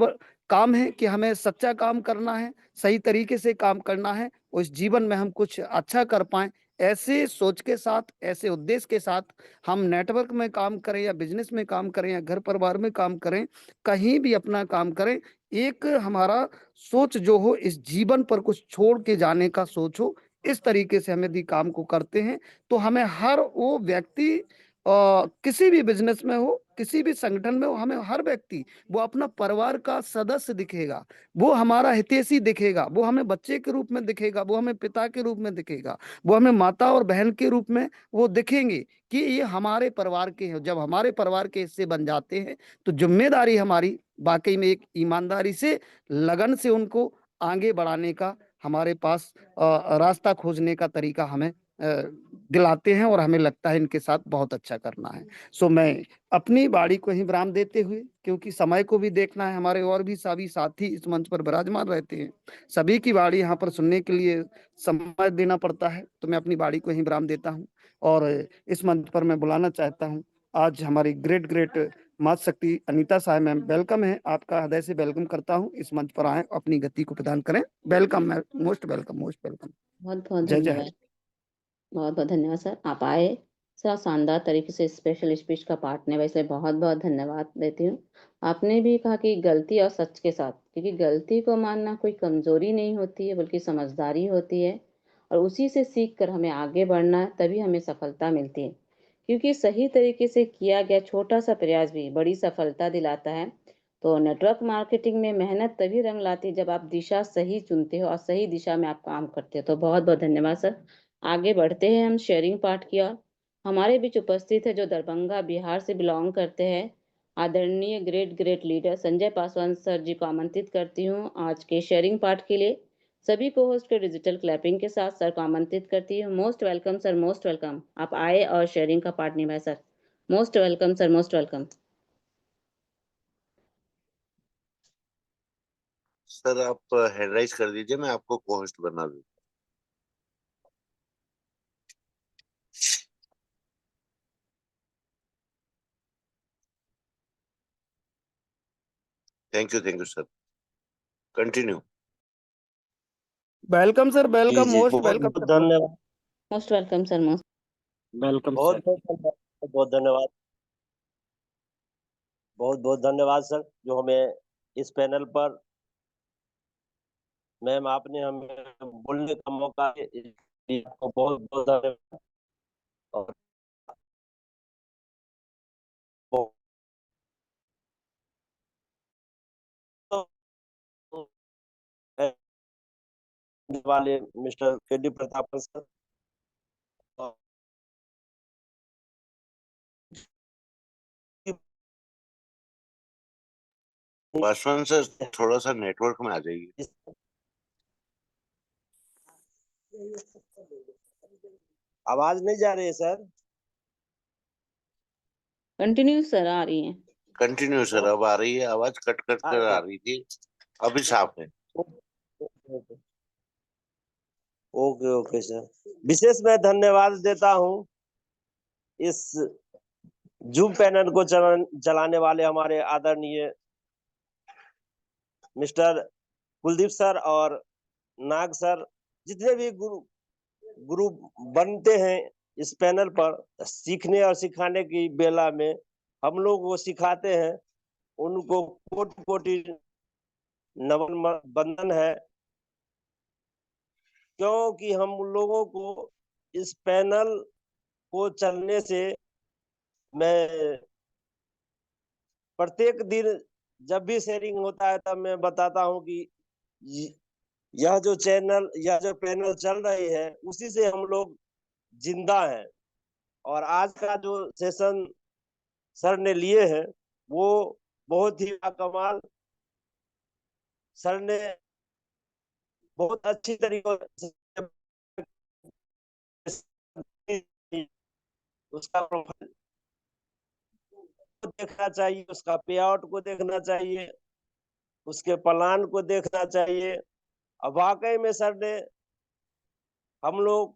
काम है कि हमें सच्चा काम करना है, सही तरीके से काम करना है, और इस जीवन में हम कुछ अच्छा कर पाए, ऐसे सोच के साथ, ऐसे उद्देश्य के साथ हम नेटवर्क में काम करें या बिजनेस में काम करें या घर परिवार में काम करें, कहीं भी अपना काम करें, एक हमारा सोच जो हो, इस जीवन पर कुछ छोड़ के जाने का सोच हो। इस तरीके से हम यदि काम को करते हैं तो हमें हर वो व्यक्ति किसी भी बिजनेस में हो, किसी भी संगठन में हो, हमें हर व्यक्ति वो अपना परिवार का सदस्य दिखेगा, वो हमारा हितैषी दिखेगा, वो हमें बच्चे के रूप में दिखेगा, वो हमें पिता के रूप में दिखेगा, वो हमें माता और बहन के रूप में वो दिखेंगे कि ये हमारे परिवार के हैं। जब हमारे परिवार के हिस्से बन जाते हैं तो जिम्मेदारी हमारी वाकई में एक ईमानदारी से, लगन से उनको आगे बढ़ाने का हमारे पास रास्ता खोजने का तरीका हमें दिलाते हैं, और हमें लगता है इनके साथ बहुत अच्छा करना है। सो मैं अपनी बाड़ी को ही विराम देते हुए, क्योंकि समय को भी देखना है, हमारे और भी सभी साथी इस मंच पर विराजमान रहते हैं, सभी की बाड़ी यहाँ पर सुनने के लिए समय देना पड़ता है, तो मैं अपनी बाड़ी को ही विराम देता हूँ। और इस मंच पर मैं बुलाना चाहता हूँ आज हमारी ग्रेट ग्रेट मात शक्ति अनीता साहब मैम, वेलकम है, आपका हृदय से वेलकम करता हूँ। इस मंच पर आए, अपनी गति को प्रदान करें। Welcome ma'am, most welcome, most welcome. बहुत बहुत जय जय धन्यवाद, बहुत बहुत धन्यवाद सर, आप आए सर, शानदार तरीके से स्पेशल स्पीच का पार्ट ने, वैसे बहुत बहुत धन्यवाद देती हूँ। आपने भी कहा कि गलती और सच के साथ, क्योंकि गलती को मानना कोई कमजोरी नहीं होती है बल्कि समझदारी होती है, और उसी से सीख कर हमें आगे बढ़ना है, तभी हमें सफलता मिलती है। क्योंकि सही तरीके से किया गया छोटा सा प्रयास भी बड़ी सफलता दिलाता है। तो नेटवर्क मार्केटिंग में मेहनत तभी रंग लाती है जब आप दिशा सही चुनते हो और सही दिशा में आप काम करते हो। तो बहुत बहुत धन्यवाद सर। आगे बढ़ते हैं हम शेयरिंग पार्ट की ओर। हमारे बीच उपस्थित है जो दरभंगा बिहार से बिलोंग करते हैं, आदरणीय great great leader Sanjay Paswan sir ji को आमंत्रित करती हूँ आज के शेयरिंग पार्ट के लिए। सभी को होस्ट के डिजिटल क्लैपिंग के साथ सर को आमंत्रित करती हूँ। Most welcome sir, most welcome. आप आए और शेयरिंग का पार्ट निभाए sir. Most welcome sir, most welcome. Sir आप हैंड राइज कर दीजिए, मैं आपको को होस्ट बना दूँ। Thank you sir. Continue. Welcome sir, जी वेलकम, जी, मोस्ट बहुत वेलकम बहुत सर। धन्यवाद। Most welcome sir, most welcome बहुत सर। बहुत धन्यवाद, बहुत धन्यवाद, बहुत बहुत धन्यवाद सर, जो हमें इस पैनल पर मैम आपने हमें बोलने का मौका दिया, इसके लिए आपको बहुत बहुत धन्यवाद। और बहुत- वाले मिस्टर के डी प्रतापन सर, और पासवान सर थोड़ा सा नेटवर्क में आ जाइए। आवाज नहीं जा रही है सर। कंटिन्यू सर, आ रही है। कंटिन्यू सर, अब आ रही है आवाज, कट कट कर आ रही थी, अभी साफ है। ओके ओके सर, विशेष मैं धन्यवाद देता हूँ इस जूम पैनल को चलाने वाले हमारे आदरणीय मिस्टर कुलदीप सर और नाग सर, जितने भी ग्रुप बनते हैं इस पैनल पर सीखने और सिखाने की बेला में हम लोग वो सिखाते हैं, उनको कोटि कोटि नमन बंदन है, क्योंकि हम लोगों को इस पैनल को चलने से मैं प्रत्येक दिन जब भी शेयरिंग होता है तब मैं बताता हूँ कि यह जो चैनल, यह जो पैनल चल रही है उसी से हम लोग जिंदा हैं। और आज का जो सेशन सर ने लिए हैं वो बहुत ही कमाल, सर ने बहुत अच्छी तरीके से उसका प्रोफाइल को देखना चाहिए, उसका पे आउट को देखना चाहिए, उसके प्लान को देखना चाहिए। अब वाकई में सर ने हम लोग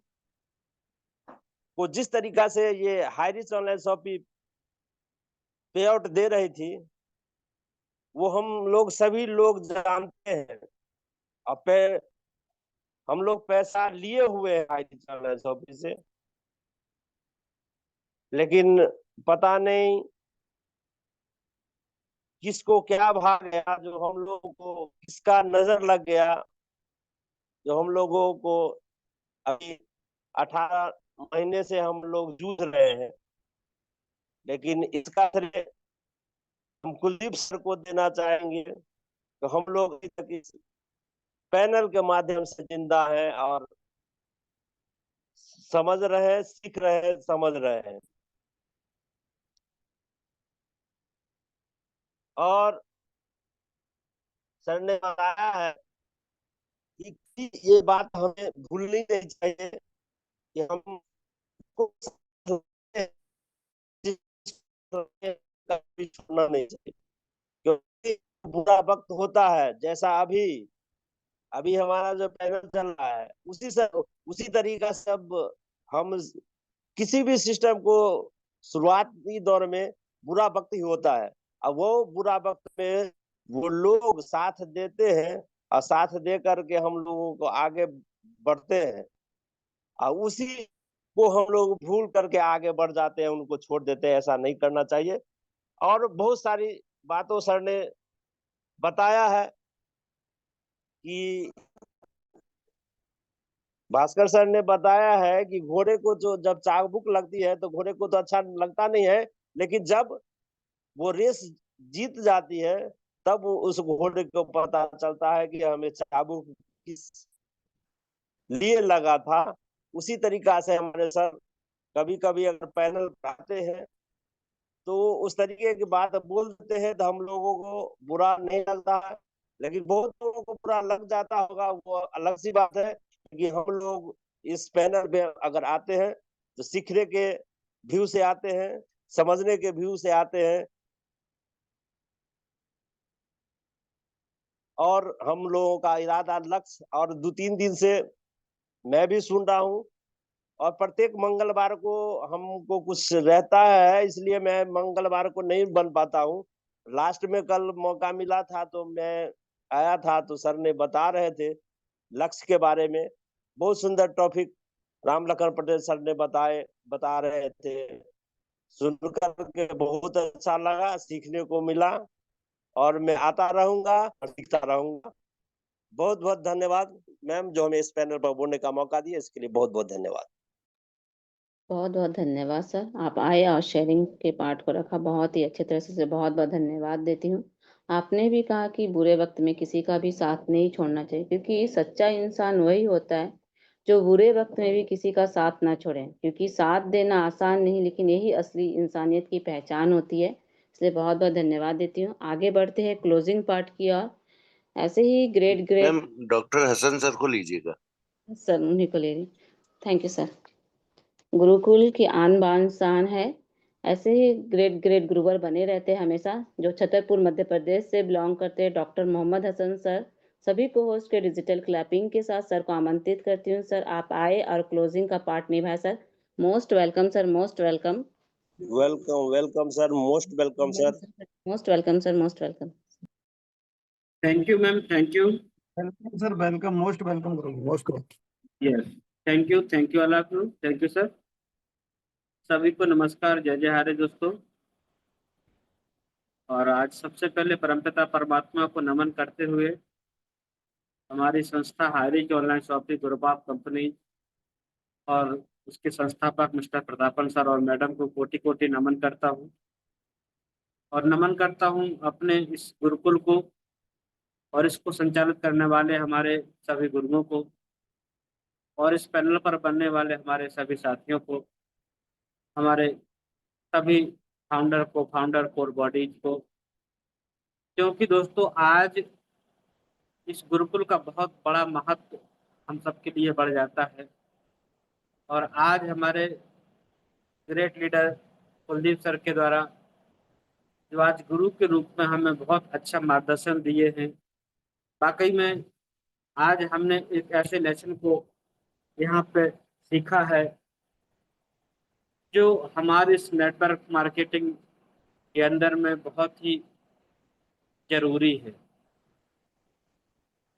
को जिस तरीका से ये हाई रिच ऑनलाइन शॉपिंग पे आउट दे रही थी वो हम लोग सभी लोग जानते हैं। अब हम लोग पैसा लिए हुए हैं हाई रिच ऑनलाइन शॉपिंग से, लेकिन पता नहीं किसको क्या भाग गया, जो हम लोगों को किसका नजर लग गया, जो हम लोगों को अभी 18 महीने से हम लोग जूझ रहे हैं, लेकिन इसका श्रेय हम कुलदीप सर को देना चाहेंगे। तो हम लोग अभी तक इस पैनल के माध्यम से जिंदा हैं और समझ रहे हैं, सीख रहे हैं, समझ रहे हैं। और सर ने बताया है कि ये बात हमें भूलनी नहीं चाहिए कि हम कभी छोड़ना नहीं चाहिए, क्योंकि बुरा वक्त होता है, जैसा अभी अभी हमारा जो पैनल चल रहा है उसी तरीका से अब हम किसी भी सिस्टम को शुरुआती दौर में बुरा वक्त ही होता है। अब वो बुरा वक्त में वो लोग साथ देते हैं और साथ दे करके हम लोगों को आगे बढ़ते हैं, और उसी को हम लोग भूल करके आगे बढ़ जाते हैं, उनको छोड़ देते हैं। ऐसा नहीं करना चाहिए। और बहुत सारी बातों सर ने बताया है कि भास्कर सर ने बताया है कि घोड़े को जो जब चाबुक लगती है तो घोड़े को तो अच्छा लगता नहीं है, लेकिन जब वो रेस जीत जाती है तब उस घोड़े को पता चलता है कि हमें चाबुक किस लिए लगा था। उसी तरीका से हमारे सर कभी कभी अगर पैनल आते हैं तो उस तरीके की बात बोल देते हैं तो हम लोगों को बुरा नहीं लगता है, लेकिन बहुत लोगों को पूरा लग जाता होगा, वो अलग सी बात है। कि हम लोग इस पैनल में अगर आते हैं तो सीखने के व्यू से आते हैं, समझने के व्यू से आते हैं, और हम लोगों का इरादा, लक्ष्य, और 2-3 दिन से मैं भी सुन रहा हूँ, और प्रत्येक मंगलवार को हमको कुछ रहता है, इसलिए मैं मंगलवार को नहीं बन पाता हूँ। लास्ट में कल मौका मिला था तो मैं आया था, तो सर ने बता रहे थे लक्ष्य के बारे में। बहुत सुंदर टॉपिक राम लखन पटेल सर ने बता रहे थे। सुनकर के बहुत अच्छा लगा, सीखने को मिला, और मैं आता रहूंगा और सीखता रहूंगा। बहुत बहुत धन्यवाद मैम, जो हमें इस पैनल पर बोलने का मौका दिया, इसके लिए बहुत बहुत धन्यवाद। बहुत बहुत धन्यवाद सर, आप आए और शेयरिंग के पार्ट को रखा बहुत ही अच्छे तरह से, बहुत बहुत धन्यवाद देती हूँ। आपने भी कहा कि बुरे वक्त में किसी का भी साथ नहीं छोड़ना चाहिए, क्योंकि सच्चा इंसान वही होता है जो बुरे वक्त में भी किसी का साथ ना छोड़े, क्योंकि साथ देना आसान नहीं, लेकिन यही असली इंसानियत की पहचान होती है। इसलिए बहुत बहुत धन्यवाद देती हूँ। आगे बढ़ते हैं क्लोजिंग पार्ट की ओर। ऐसे ही great ma'am doctor Hasan sir को लीजिएगा। सर, उन्हीं को ले रही। Thank you sir. गुरुकुल की आन बान शान है, ऐसे ही ग्रेट ग्रेट गुरुवर बने रहते हैं हमेशा। जो छतरपुर मध्य प्रदेश से बिलोंग करते हैं, डॉक्टर मोहम्मद हसन सर। सभी को होस्ट के डिजिटल क्लैपिंग के साथ सर को आमंत्रित करती हूँ। सर आप आए और क्लोजिंग का पार्ट निभाए sir. Most welcome sir, most welcome. Welcome welcome sir, most welcome sir. Most welcome sir, most welcome. Thank you ma'am, thank you. Welcome sir, welcome, most welcome करूंगा, most welcome. Yes, thank you all of you, thank you sir. सभी को नमस्कार, जय जय हरे दोस्तों। और आज सबसे पहले परमपिता परमात्मा को नमन करते हुए हमारी संस्था Highrich online shopping group of company और उसके संस्थापक मिस्टर प्रतापन सर और मैडम को कोटि कोटि नमन करता हूँ। और नमन करता हूँ अपने इस गुरुकुल को और इसको संचालित करने वाले हमारे सभी गुरुओं को, और इस पैनल पर बनने वाले हमारे सभी साथियों को, हमारे सभी फाउंडर को, फाउंडर कोर बॉडीज को। क्योंकि दोस्तों आज इस गुरुकुल का बहुत बड़ा महत्व हम सबके लिए बढ़ जाता है। और आज हमारे ग्रेट लीडर कुलदीप सर के द्वारा जो आज गुरु के रूप में हमें बहुत अच्छा मार्गदर्शन दिए हैं, वाकई में आज हमने एक ऐसे लेसन को यहाँ पे सीखा है जो हमारे इस नेटवर्क मार्केटिंग के अंदर में बहुत ही जरूरी है।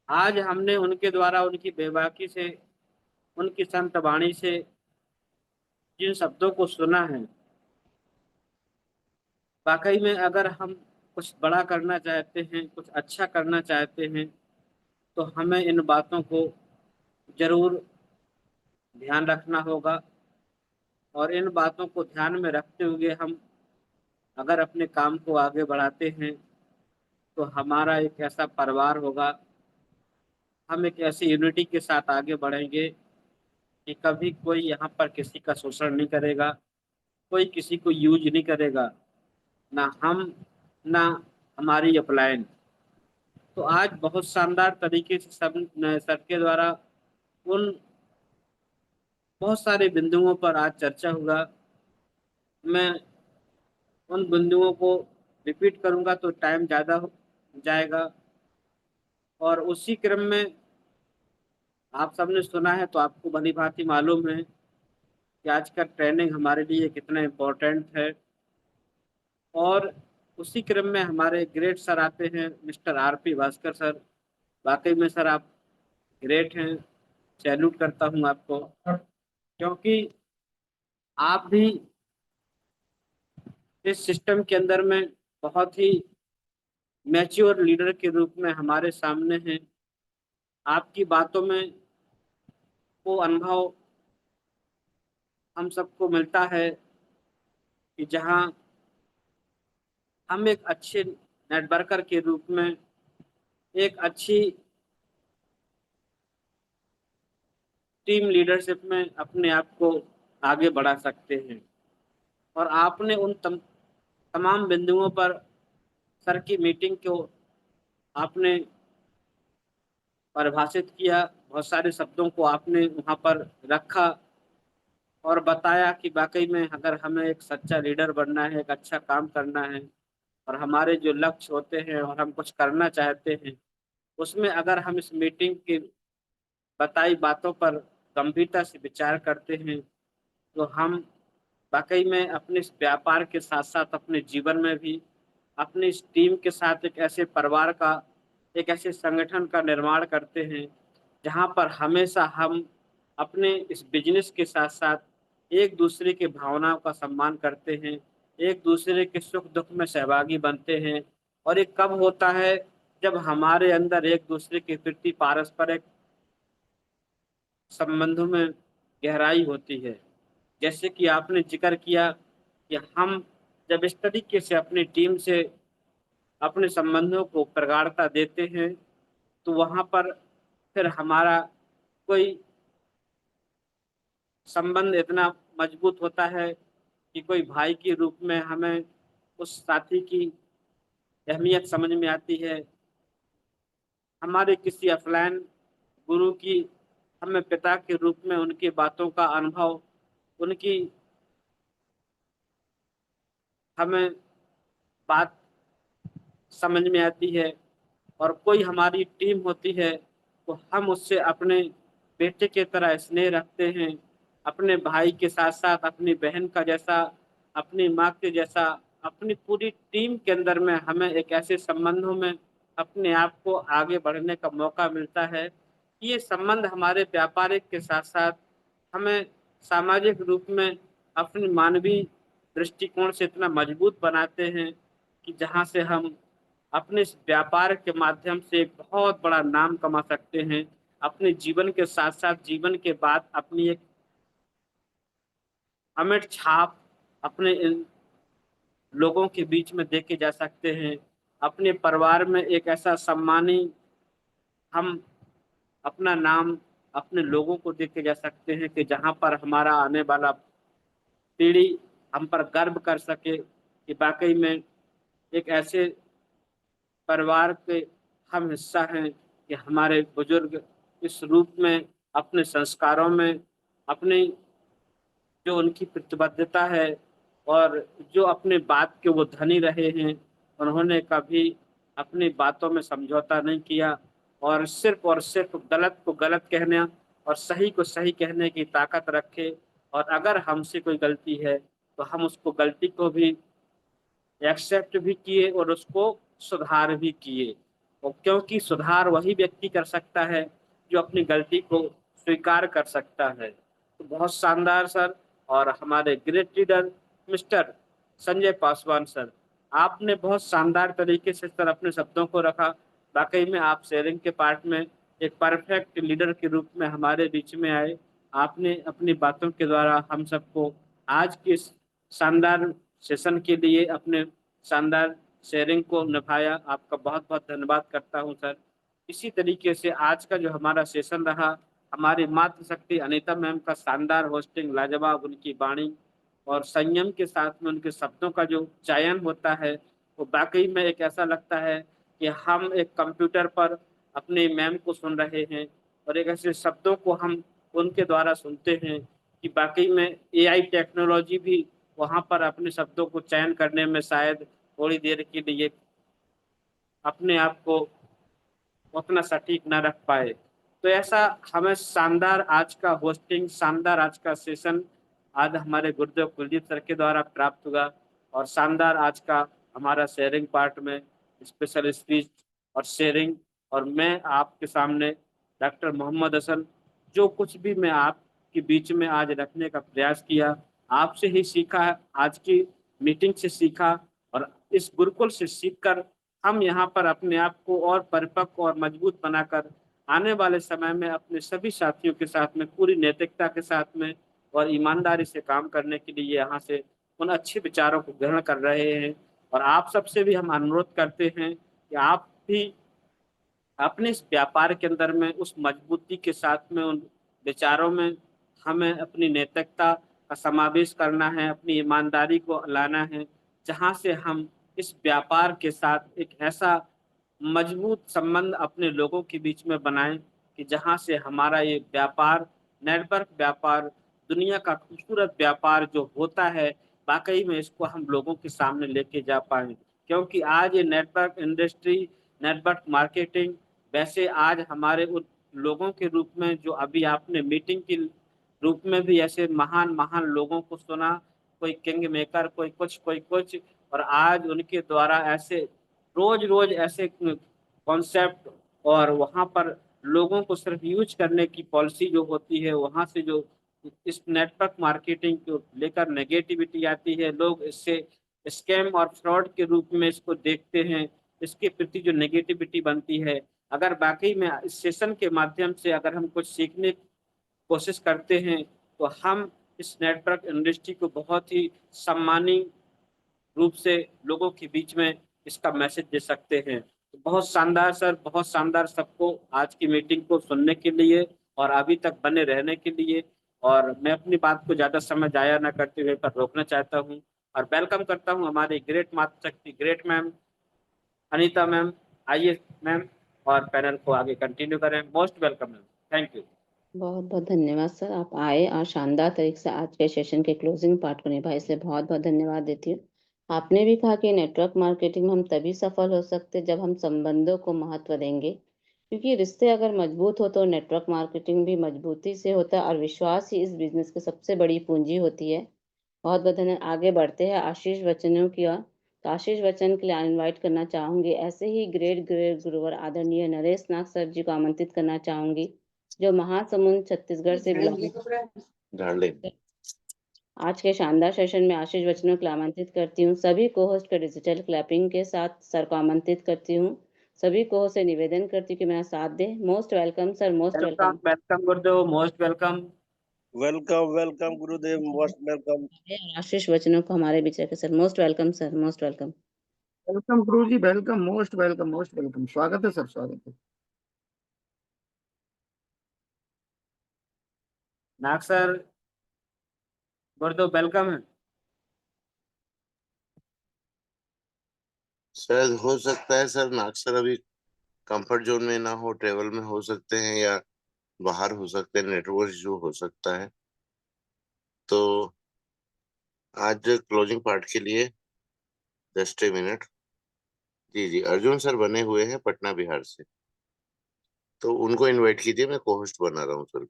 आज हमने उनके द्वारा, उनकी बेबाकी से, उनकी संत वाणी से जिन शब्दों को सुना है, वाकई में अगर हम कुछ बड़ा करना चाहते हैं, कुछ अच्छा करना चाहते हैं, तो हमें इन बातों को जरूर ध्यान रखना होगा। और इन बातों को ध्यान में रखते हुए हम अगर अपने काम को आगे बढ़ाते हैं तो हमारा एक ऐसा परिवार होगा, हम एक ऐसी यूनिटी के साथ आगे बढ़ेंगे कि कभी कोई यहाँ पर किसी का शोषण नहीं करेगा, कोई किसी को यूज नहीं करेगा, ना हम ना हमारी अपलायन। तो आज बहुत शानदार तरीके से सब सर के द्वारा उन बहुत सारे बिंदुओं पर आज चर्चा हुआ। मैं उन बिंदुओं को रिपीट करूंगा तो टाइम ज़्यादा हो जाएगा। और उसी क्रम में आप सबने सुना है तो आपको भली भांति मालूम है कि आज का ट्रेनिंग हमारे लिए कितना इम्पोर्टेंट है। और उसी क्रम में हमारे ग्रेट सर आते हैं, मिस्टर आरपी भास्कर सर। वाकई में सर आप ग्रेट हैं, सैल्यूट करता हूं आपको, क्योंकि आप भी इस सिस्टम के अंदर में बहुत ही मैच्योर लीडर के रूप में हमारे सामने हैं। आपकी बातों में वो अनुभव हम सबको मिलता है कि जहां हम एक अच्छे नेटवर्कर के रूप में, एक अच्छी टीम लीडरशिप में अपने आप को आगे बढ़ा सकते हैं। और आपने उन तमाम बिंदुओं पर सर की मीटिंग को आपने परिभाषित किया, बहुत सारे शब्दों को आपने वहाँ पर रखा और बताया कि वाकई में अगर हमें एक सच्चा लीडर बनना है, एक अच्छा काम करना है और हमारे जो लक्ष्य होते हैं और हम कुछ करना चाहते हैं, उसमें अगर हम इस मीटिंग की बताई बातों पर गंभीरता से विचार करते हैं, तो हम वाकई में अपने इस व्यापार के साथ-साथ अपने जीवन में भी अपनी इस टीम के साथ एक ऐसे परिवार का, एक ऐसे संगठन का निर्माण करते हैं, जहाँ पर हमेशा हम अपने इस बिज़नेस के साथ-साथ एक-दूसरे की भावनाओं का सम्मान करते हैं, एक-दूसरे के सुख-दुःख में सहभागी बनते हैं। और ये कब होता है, जब हमारे अंदर एक-दूसरे के प्रति पारस्परिक संबंधों में गहराई होती है। जैसे कि आपने ज़िक्र किया कि हम जब इस तरीके से अपनी टीम से अपने संबंधों को प्रगाढ़ता देते हैं, तो वहाँ पर फिर हमारा कोई संबंध इतना मजबूत होता है कि कोई भाई के रूप में हमें उस साथी की अहमियत समझ में आती है। हमारे किसी ऑफ़लाइन गुरु की हमें पिता के रूप में उनकी बातों का अनुभव, उनकी हमें बात समझ में आती है। और कोई हमारी टीम होती है, तो हम उससे अपने बेटे की तरह स्नेह रखते हैं, अपने भाई के साथ-साथ अपनी बहन का जैसा, अपनी माँ के जैसा, अपनी पूरी टीम के अंदर में हमें एक ऐसे संबंधों में अपने आप को आगे बढ़ने का मौका मिलता है। ये संबंध हमारे व्यापारिक के साथ-साथ हमें सामाजिक रूप में अपनी मानवीय दृष्टिकोण से इतना मजबूत बनाते हैं कि जहाँ से हम अपने इस व्यापार के माध्यम से एक बहुत बड़ा नाम कमा सकते हैं। अपने जीवन के साथ-साथ जीवन के बाद अपनी एक अमिट छाप अपने इन लोगों के बीच में देके जा सकते हैं। अपने परिवार में एक ऐसा सम्मानी हम अपना नाम अपने लोगों को देके जा सकते हैं कि जहाँ पर हमारा आने वाला पीढ़ी हम पर गर्व कर सके कि वाक़ई में एक ऐसे परिवार के हम हिस्सा हैं कि हमारे बुजुर्ग इस रूप में अपने संस्कारों में, अपनी जो उनकी प्रतिबद्धता है और जो अपने बात के वो धनी रहे हैं, उन्होंने कभी अपनी बातों में समझौता नहीं किया और सिर्फ़ गलत को गलत कहना और सही को सही कहने की ताकत रखे। और अगर हमसे कोई गलती है, तो हम उसको गलती को भी एक्सेप्ट भी किए और उसको सुधार भी किए। और क्योंकि सुधार वही व्यक्ति कर सकता है जो अपनी गलती को स्वीकार कर सकता है। तो बहुत शानदार सर। और हमारे great leader mister Sanjay Paswan sir, आपने बहुत शानदार तरीके से सर अपने शब्दों को रखा। वाक़ई में आप शेयरिंग के पार्ट में एक परफेक्ट लीडर के रूप में हमारे बीच में आए। आपने अपनी बातों के द्वारा हम सबको आज के इस शानदार सेशन के लिए अपने शानदार शेयरिंग को निभाया। आपका बहुत-बहुत धन्यवाद करता हूँ सर। इसी तरीके से आज का जो हमारा सेशन रहा, हमारी मातृशक्ति अनीता मैम का शानदार होस्टिंग, लाजवाब उनकी वाणी और संयम के साथ में उनके शब्दों का जो चयन होता है, वो वाक़ई में एक ऐसा लगता है कि हम एक कंप्यूटर पर अपनी मैम को सुन रहे हैं और एक ऐसे शब्दों को हम उनके द्वारा सुनते हैं कि वाक़ई में एआई टेक्नोलॉजी भी वहाँ पर अपने शब्दों को चयन करने में शायद थोड़ी देर के लिए अपने आप को उतना सटीक ना रख पाए। तो ऐसा हमें शानदार आज का होस्टिंग, शानदार आज का सेशन आज हमारे गुरुदेव कुलदीप सर के द्वारा प्राप्त हुआ और शानदार आज का हमारा शेयरिंग पार्ट में स्पेशल स्पीच और शेयरिंग। और मैं आपके सामने डॉक्टर मोहम्मद हसन, जो कुछ भी मैं आपके बीच में आज रखने का प्रयास किया, आपसे ही सीखा है, आज की मीटिंग से सीखा और इस गुरुकुल से सीखकर हम यहाँ पर अपने आप को और परिपक्व और मजबूत बनाकर आने वाले समय में अपने सभी साथियों के साथ में पूरी नैतिकता के साथ में और ईमानदारी से काम करने के लिए यहाँ से उन अच्छे विचारों को ग्रहण कर रहे हैं। और आप सबसे भी हम अनुरोध करते हैं कि आप भी अपने इस व्यापार के अंदर में उस मजबूती के साथ में उन विचारों में हमें अपनी नैतिकता का समावेश करना है, अपनी ईमानदारी को लाना है, जहाँ से हम इस व्यापार के साथ एक ऐसा मजबूत संबंध अपने लोगों के बीच में बनाएं कि जहां से हमारा ये व्यापार, नेटवर्क व्यापार, दुनिया का खूबसूरत व्यापार जो होता है, वाकई में इसको हम लोगों के सामने लेके जा पाए। क्योंकि आज ये नेटवर्क इंडस्ट्री, नेटवर्क मार्केटिंग, वैसे आज हमारे उन लोगों के रूप में जो अभी आपने मीटिंग के रूप में भी ऐसे महान महान लोगों को सुना, कोई किंग मेकर, कोई कुछ कोई कुछ, और आज उनके द्वारा ऐसे रोज रोज ऐसे कॉन्सेप्ट, और वहां पर लोगों को सिर्फ यूज करने की पॉलिसी जो होती है, वहां से जो इस नेटवर्क मार्केटिंग को लेकर नेगेटिविटी आती है, लोग इससे स्कैम और फ्रॉड के रूप में इसको देखते हैं, इसके प्रति जो नेगेटिविटी बनती है, अगर वाकई में इस सेशन के माध्यम से अगर हम कुछ सीखने की कोशिश करते हैं, तो हम इस नेटवर्क इंडस्ट्री को बहुत ही सम्मानी रूप से लोगों के बीच में इसका मैसेज दे सकते हैं। तो बहुत शानदार सर, बहुत शानदार सबको आज की मीटिंग को सुनने के लिए और अभी तक बने रहने के लिए। और मैं अपनी बात को ज्यादा समय जाया ना करते हुए पर रोकना चाहता हूँ और वेलकम करता हूँ हमारी ग्रेट मातृशक्ति, ग्रेट मैम अनीता मैम। आइए मैम, और पैनल को आगे कंटिन्यू करें। Most welcome ma'am, thank you. बहुत बहुत धन्यवाद सर, आप आए और शानदार तरीके से आज के सेशन के क्लोजिंग पार्ट को निभाए, इसलिए बहुत बहुत धन्यवाद देती हूँ। आपने भी कहा कि नेटवर्क मार्केटिंग में हम तभी सफल हो सकते जब हम संबंधों को महत्व देंगे, क्योंकि रिश्ते अगर मजबूत हो तो नेटवर्क मार्केटिंग भी मजबूती से होता है और विश्वास ही इस बिजनेस की सबसे बड़ी पूंजी होती है। बहुत बहुत धन्यवाद। आगे बढ़ते हैं आशीष वचनों की ओर। तो आशीष वचन के लिए इनवाइट करना चाहूंगी ऐसे ही ग्रेट ग्रेट गुरुवर आदरणीय नरेश नाग सर जी को आमंत्रित करना चाहूंगी, जो महासमुंद छत्तीसगढ़ से बिलोंग। आज के शानदार सेशन में आशीष वचनों को आमंत्रित करती हूँ। सभी को होस्ट के डिजिटल क्लैपिंग के साथ सर को आमंत्रित करती हूँ। सभी को से निवेदन करती हूँ कि मेरा साथ दे। Most welcome sir, most welcome welcome. Welcome गुरुदेव, मोस्ट वेलकम। वेलकम वेलकम गुरुदेव, मोस्ट वेलकम। आशीष वचनों को हमारे बीच रखे sir. Most welcome sir, most welcome. Welcome गुरु जी, welcome, most welcome, most welcome. स्वागत है सर, स्वागत है। नाग सर, गुरुदेव वेलकम है। शायद हो सकता है सर, नाग सर अभी कंफर्ट जोन में ना हो, ट्रेवल में हो सकते हैं या बाहर हो सकते हैं, नेटवर्क इशू हो सकता है। तो आज क्लोजिंग पार्ट के लिए जस्ट ए मिनट। जी जी, अर्जुन सर बने हुए हैं पटना बिहार से, तो उनको इनवाइट कीजिए, मैं को होस्ट बना रहा हूँ सर।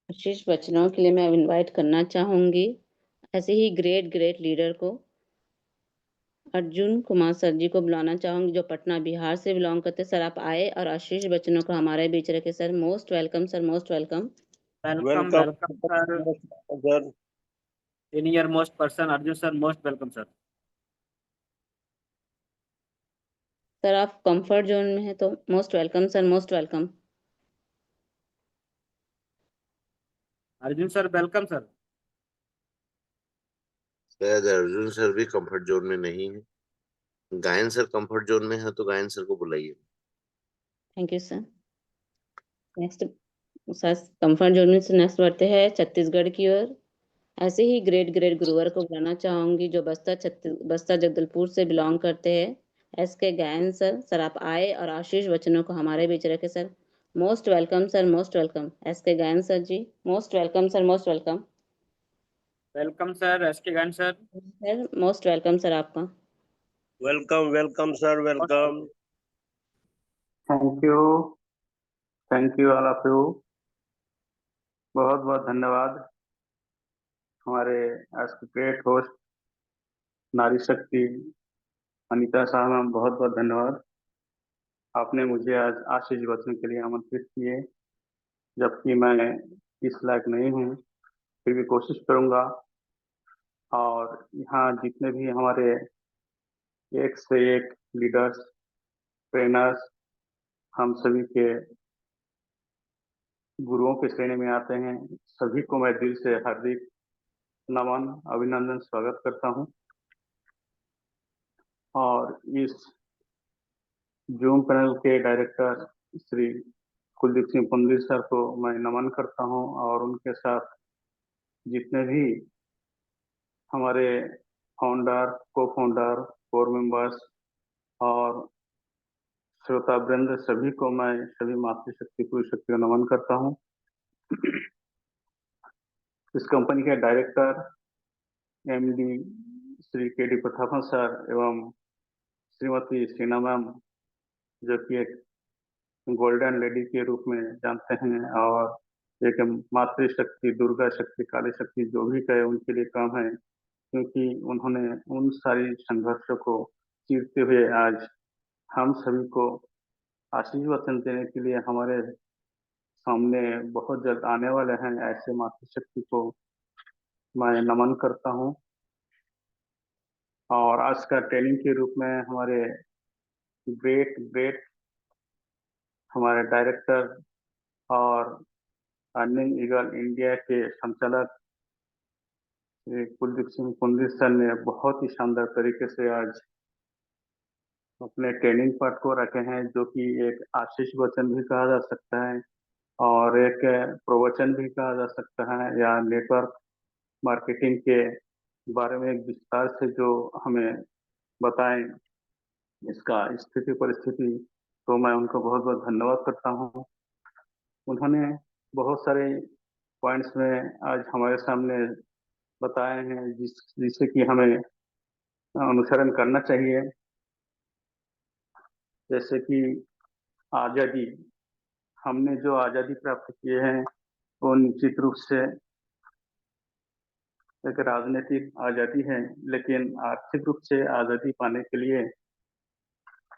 आशीष वचनों के लिए मैं इनवाइट करना चाहूंगी ऐसे ही ग्रेट ग्रेट लीडर को, अर्जुन कुमार सर जी को बुलाना चाहूंगी, जो पटना बिहार से बिलोंग करते। सर आप आए और आशीष वचनों को हमारे बीच रखे sir. Most welcome sir, most welcome. Welcome welcome welcome sir. Sir. Senior most person Arjun sir, most welcome sir. Sir आप कंफर्ट जोन में है तो most welcome sir, most welcome. Arjun sir welcome sir. शायद अर्जुन सर भी कंफर्ट जोन में नहीं है। गायन सर कंफर्ट जोन में है, तो गायन सर को बुलाइए। Thank you sir. Next sir comfort zone में से नेक्स्ट बढ़ते हैं छत्तीसगढ़ की ओर। ऐसे ही ग्रेट ग्रेट गुरुवर को बुलाना चाहूंगी, जो बस्तर जगदलपुर से बिलोंग करते हैं। S K Gayan sir. Sir आप आए और आशीष वचनों को हमारे बीच रखे sir. Most welcome sir, most welcome. S K Gayan sir ji, most welcome sir, most welcome. Welcome sir, S K Gan sir. Sir most welcome sir आपका। Welcome welcome sir, welcome. Thank you all of you. बहुत बहुत धन्यवाद हमारे आज के great host नारी शक्ति अनीता साहब मैम, बहुत बहुत धन्यवाद। आपने मुझे आज आशीष वचन के लिए आमंत्रित किए, जबकि मैं इस लायक नहीं हूँ, फिर भी कोशिश करूँगा। और यहाँ जितने भी हमारे एक से एक लीडर्स, ट्रेनर्स, हम सभी के गुरुओं की श्रेणी में आते हैं, सभी को मैं दिल से हार्दिक नमन, अभिनंदन, स्वागत करता हूँ। और इस जूम पैनल के डायरेक्टर श्री कुलदीप सिंह पंडित सर को मैं नमन करता हूँ, और उनके साथ जितने भी हमारे फाउंडर, को फाउंडर, कोर मेंबर्स और श्रोता वृंद सभी को मैं सभी मातृशक्ति पूरी शक्ति को नमन करता हूँ। इस कंपनी के डायरेक्टर एमडी श्री के डी प्रतापन सर एवं श्रीमती सीना मैम, जो कि एक गोल्डन लेडी के रूप में जानते हैं और एक मातृशक्ति, दुर्गा शक्ति, काली शक्ति जो भी कहे उनके लिए काम है, क्योंकि उन्होंने उन सारी संघर्षों को चीरते हुए आज हम सभी को आशीष वचन देने के लिए हमारे सामने बहुत जल्द आने वाले हैं। ऐसे मातृशक्ति को मैं नमन करता हूँ। और आज का ट्रेनिंग के रूप में हमारे ग्रेट हमारे डायरेक्टर और अर्निंग ईगल इंडिया के संचालक श्री कुलदीप सिंह कुंदी सर ने बहुत ही शानदार तरीके से आज अपने ट्रेनिंग पार्ट को रखे हैं, जो कि एक आशीष वचन भी कहा जा सकता है और एक प्रवचन भी कहा जा सकता है, या नेटवर्क मार्केटिंग के बारे में एक विस्तार से जो हमें बताएं इसका स्थिति परिस्थिति, तो मैं उनको बहुत बहुत धन्यवाद करता हूँ। उन्होंने बहुत सारे पॉइंट्स में आज हमारे सामने बताए हैं जिससे कि हमें अनुसरण करना चाहिए। जैसे कि आज़ादी, हमने जो आज़ादी प्राप्त किए हैं वो निश्चित रूप से एक राजनीतिक आज़ादी है, लेकिन आर्थिक रूप से आज़ादी पाने के लिए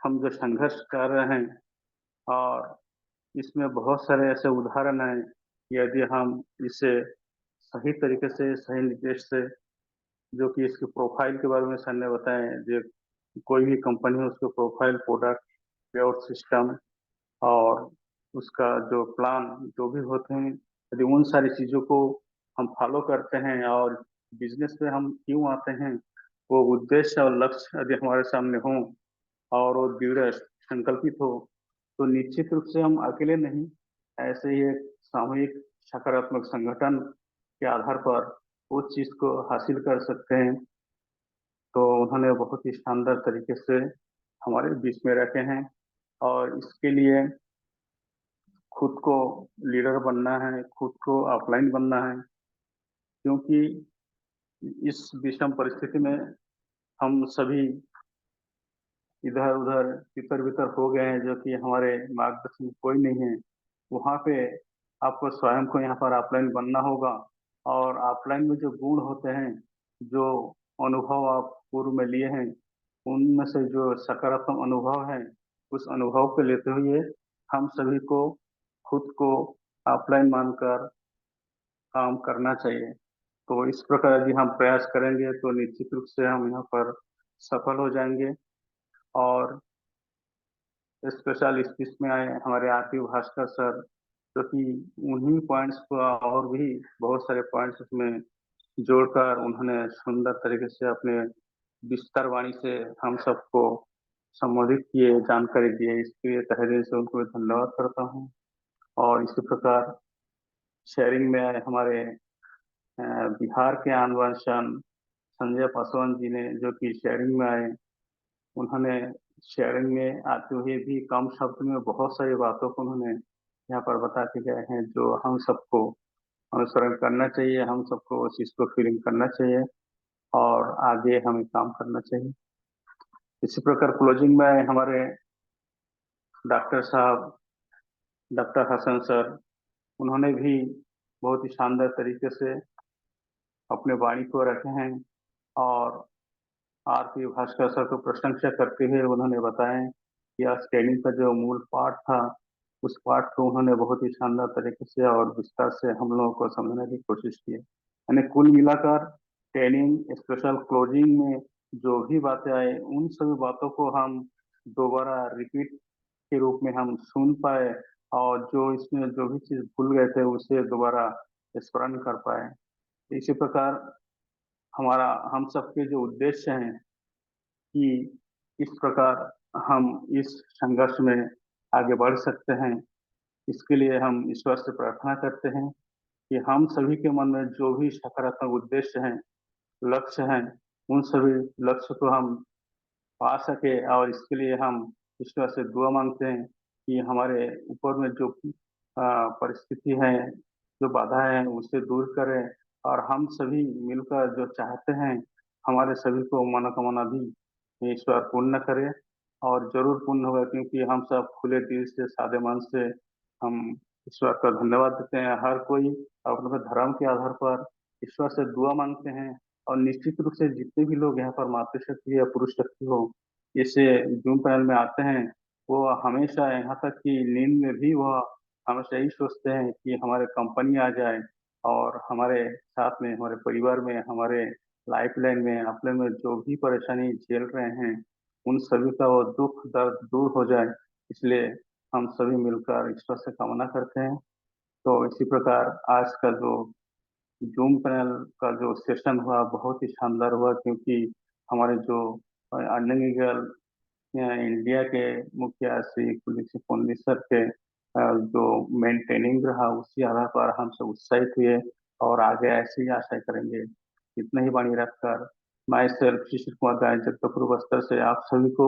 हम जो संघर्ष कर रहे हैं, और इसमें बहुत सारे ऐसे उदाहरण हैं, यदि हम इसे सही तरीके से, सही निर्देश से, जो कि इसके प्रोफाइल के बारे में सर ने बताए, जो कोई भी कंपनी है उसके प्रोफाइल, प्रोडक्ट, पेआउट सिस्टम और उसका जो प्लान जो भी होते हैं, यदि उन सारी चीज़ों को हम फॉलो करते हैं और बिजनेस में हम क्यों आते हैं, वो उद्देश्य और लक्ष्य यदि हमारे सामने हों और वो दृढ़ संकल्पित हो, तो निश्चित रूप से हम अकेले नहीं, ऐसे ही एक सामूहिक सकारात्मक संगठन के आधार पर उस चीज को हासिल कर सकते हैं। तो उन्होंने बहुत ही शानदार तरीके से हमारे बीच में रखे हैं, और इसके लिए खुद को लीडर बनना है, खुद को ऑफलाइन बनना है, क्योंकि इस विषम परिस्थिति में हम सभी इधर उधर तितर बितर हो गए हैं, जो कि हमारे मार्गदर्शन में कोई नहीं है। वहाँ पे आपको स्वयं को यहाँ पर ऑफलाइन बनना होगा, और ऑफलाइन में जो गुण होते हैं, जो अनुभव आप पूर्व में लिए हैं, उनमें से जो सकारात्मक अनुभव है, उस अनुभव को लेते हुए हम सभी को खुद को ऑफलाइन मानकर काम करना चाहिए। तो इस प्रकार यदि हम प्रयास करेंगे तो निश्चित रूप से हम यहाँ पर सफल हो जाएंगे। और स्पेशल स्पीच में आए हमारे आरपी भास्कर सर, जो कि उन्हीं पॉइंट्स को और भी बहुत सारे पॉइंट्स उसमें जोड़कर उन्होंने सुंदर तरीके से अपने विस्तार वाणी से हम सबको संबोधित किए, जानकारी दिए। इसके लिए तहे दिल से उनको धन्यवाद करता हूँ। और इसी प्रकार शेयरिंग में आए हमारे बिहार के आन बान शान संजय पासवान जी ने, जो कि शेयरिंग में आए, उन्होंने शेयरिंग में आते हुए भी कम शब्द में बहुत सारी बातों को उन्होंने यहाँ पर बता के गए हैं, जो हम सबको अनुसरण करना चाहिए, हम सबको उस चीज को फीलिंग करना चाहिए और आगे हमें काम करना चाहिए। इसी प्रकार क्लोजिंग में हमारे डॉक्टर साहब, डॉक्टर हसन सर, उन्होंने भी बहुत ही शानदार तरीके से अपने वाणी को रखे हैं, और आरपी भास्कर सर को प्रशंसा करते हुए उन्होंने बताया कि आज ट्रेनिंग का जो मूल पाठ था, उस पाठ को उन्होंने बहुत ही शानदार तरीके से और विस्तार से हम लोगों को समझने की कोशिश की। यानी कुल मिलाकर ट्रेनिंग स्पेशल क्लोजिंग में जो भी बातें आए, उन सभी बातों को हम दोबारा रिपीट के रूप में हम सुन पाए, और जो इसमें जो भी चीज भूल गए थे उसे दोबारा स्मरण कर पाए। इसी प्रकार हमारा हम सबके जो उद्देश्य हैं कि इस प्रकार हम इस संघर्ष में आगे बढ़ सकते हैं, इसके लिए हम ईश्वर से प्रार्थना करते हैं कि हम सभी के मन में जो भी सकारात्मक उद्देश्य हैं, लक्ष्य हैं, उन सभी लक्ष्य को हम पा सके। और इसके लिए हम ईश्वर से दुआ मांगते हैं कि हमारे ऊपर में जो परिस्थिति है, जो बाधा है, उसे दूर करें और हम सभी मिलकर जो चाहते हैं हमारे सभी को मनोकामना भी ईश्वर पूर्ण करे। और जरूर पूर्ण होगा, क्योंकि हम सब खुले दिल से सादे मन से हम ईश्वर का धन्यवाद देते हैं। हर कोई अपने धर्म के आधार पर ईश्वर से दुआ मांगते हैं। और निश्चित रूप से जितने भी लोग यहाँ पर मातृशक्ति या पुरुष शक्ति हो इसे जूम पैनल में आते हैं, वो हमेशा यहाँ तक कि नींद में भी वह हमेशा यही सोचते हैं कि हमारे कंपनी आ जाए और हमारे साथ में, हमारे परिवार में, हमारे लाइफ लाइन में, अपने में जो भी परेशानी झेल रहे हैं उन सभी का वो दुख दर्द दूर हो जाए। इसलिए हम सभी मिलकर ईश्वर से कामना करते हैं। तो इसी प्रकार आज का जो जूम पैनल का जो सेशन हुआ बहुत ही शानदार हुआ, क्योंकि हमारे जो अंडंगिगल इंडिया के मुखिया श्री कुलदीप सिंह कोहली सर के जो मेंटेनिंग रहा उसी आधार पर हम सब उत्साहित हुए और आगे ऐसी ही आशा करेंगे। इतना ही बाणी रखकर मैं सेल्फ शिशिर कुमार गाय जगदलपुर बस्तर से आप सभी को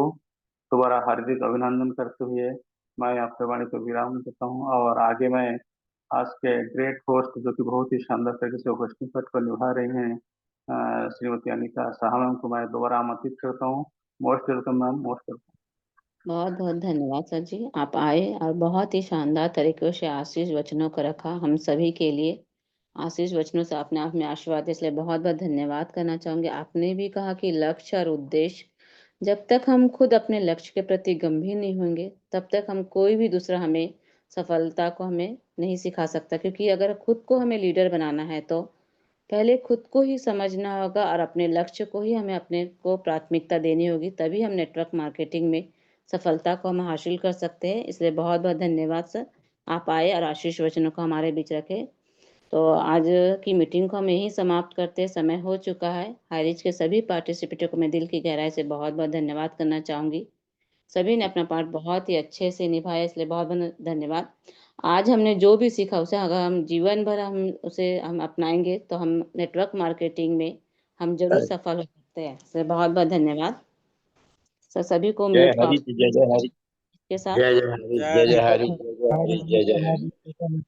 दोबारा हार्दिक अभिनंदन करते हुए मैं आपके वाणी को विराम देता हूँ। और आगे मैं आज के ग्रेट होस्ट जो कि बहुत ही शानदार तरीके से होस्टिंग पद को निभा रही हैं श्रीमती अनिता साहा मैम को मैं दोबारा आमंत्रित करता हूँ। Most welcome ma'am, most welcome. बहुत बहुत धन्यवाद सर जी, आप आए और बहुत ही शानदार तरीके से आशीष वचनों को रखा हम सभी के लिए। आशीष वचनों से अपने आप में आशीर्वाद, इसलिए बहुत बहुत धन्यवाद करना चाहूंगी। आपने भी कहा कि लक्ष्य और उद्देश्य, जब तक हम खुद अपने लक्ष्य के प्रति गंभीर नहीं होंगे तब तक हम कोई भी दूसरा हमें सफलता को हमें नहीं सिखा सकता। क्योंकि अगर खुद को हमें लीडर बनाना है तो पहले खुद को ही समझना होगा और अपने लक्ष्य को ही हमें अपने को प्राथमिकता देनी होगी, तभी हम नेटवर्क मार्केटिंग में सफलता को हम हासिल कर सकते हैं। इसलिए बहुत बहुत धन्यवाद सर, आप आए और आशीष वचनों को हमारे बीच रखे। तो आज की मीटिंग को हम यहीं समाप्त करते, समय हो चुका है। हाईरिच के सभी पार्टिसिपेंटों को मैं दिल की गहराई से बहुत बहुत धन्यवाद करना चाहूँगी। सभी ने अपना पार्ट बहुत ही अच्छे से निभाया, इसलिए बहुत बहुत धन्यवाद। आज हमने जो भी सीखा उसे अगर हम जीवन भर हम अपनाएंगे तो हम नेटवर्क मार्केटिंग में हम जरूर सफल हो सकते हैं। इसलिए बहुत बहुत धन्यवाद सर। सभी को जय म्यूट हरि, जय जय हरि, के साथ जय जय हरि, जय जय हरि, जय जय हरि,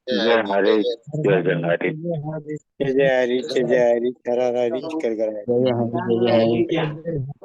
जय हरि, जय जय हरि, जय जय हरि, जय जय हरि, कर हरि, कर हरि, जय हरि, जय जय हरि।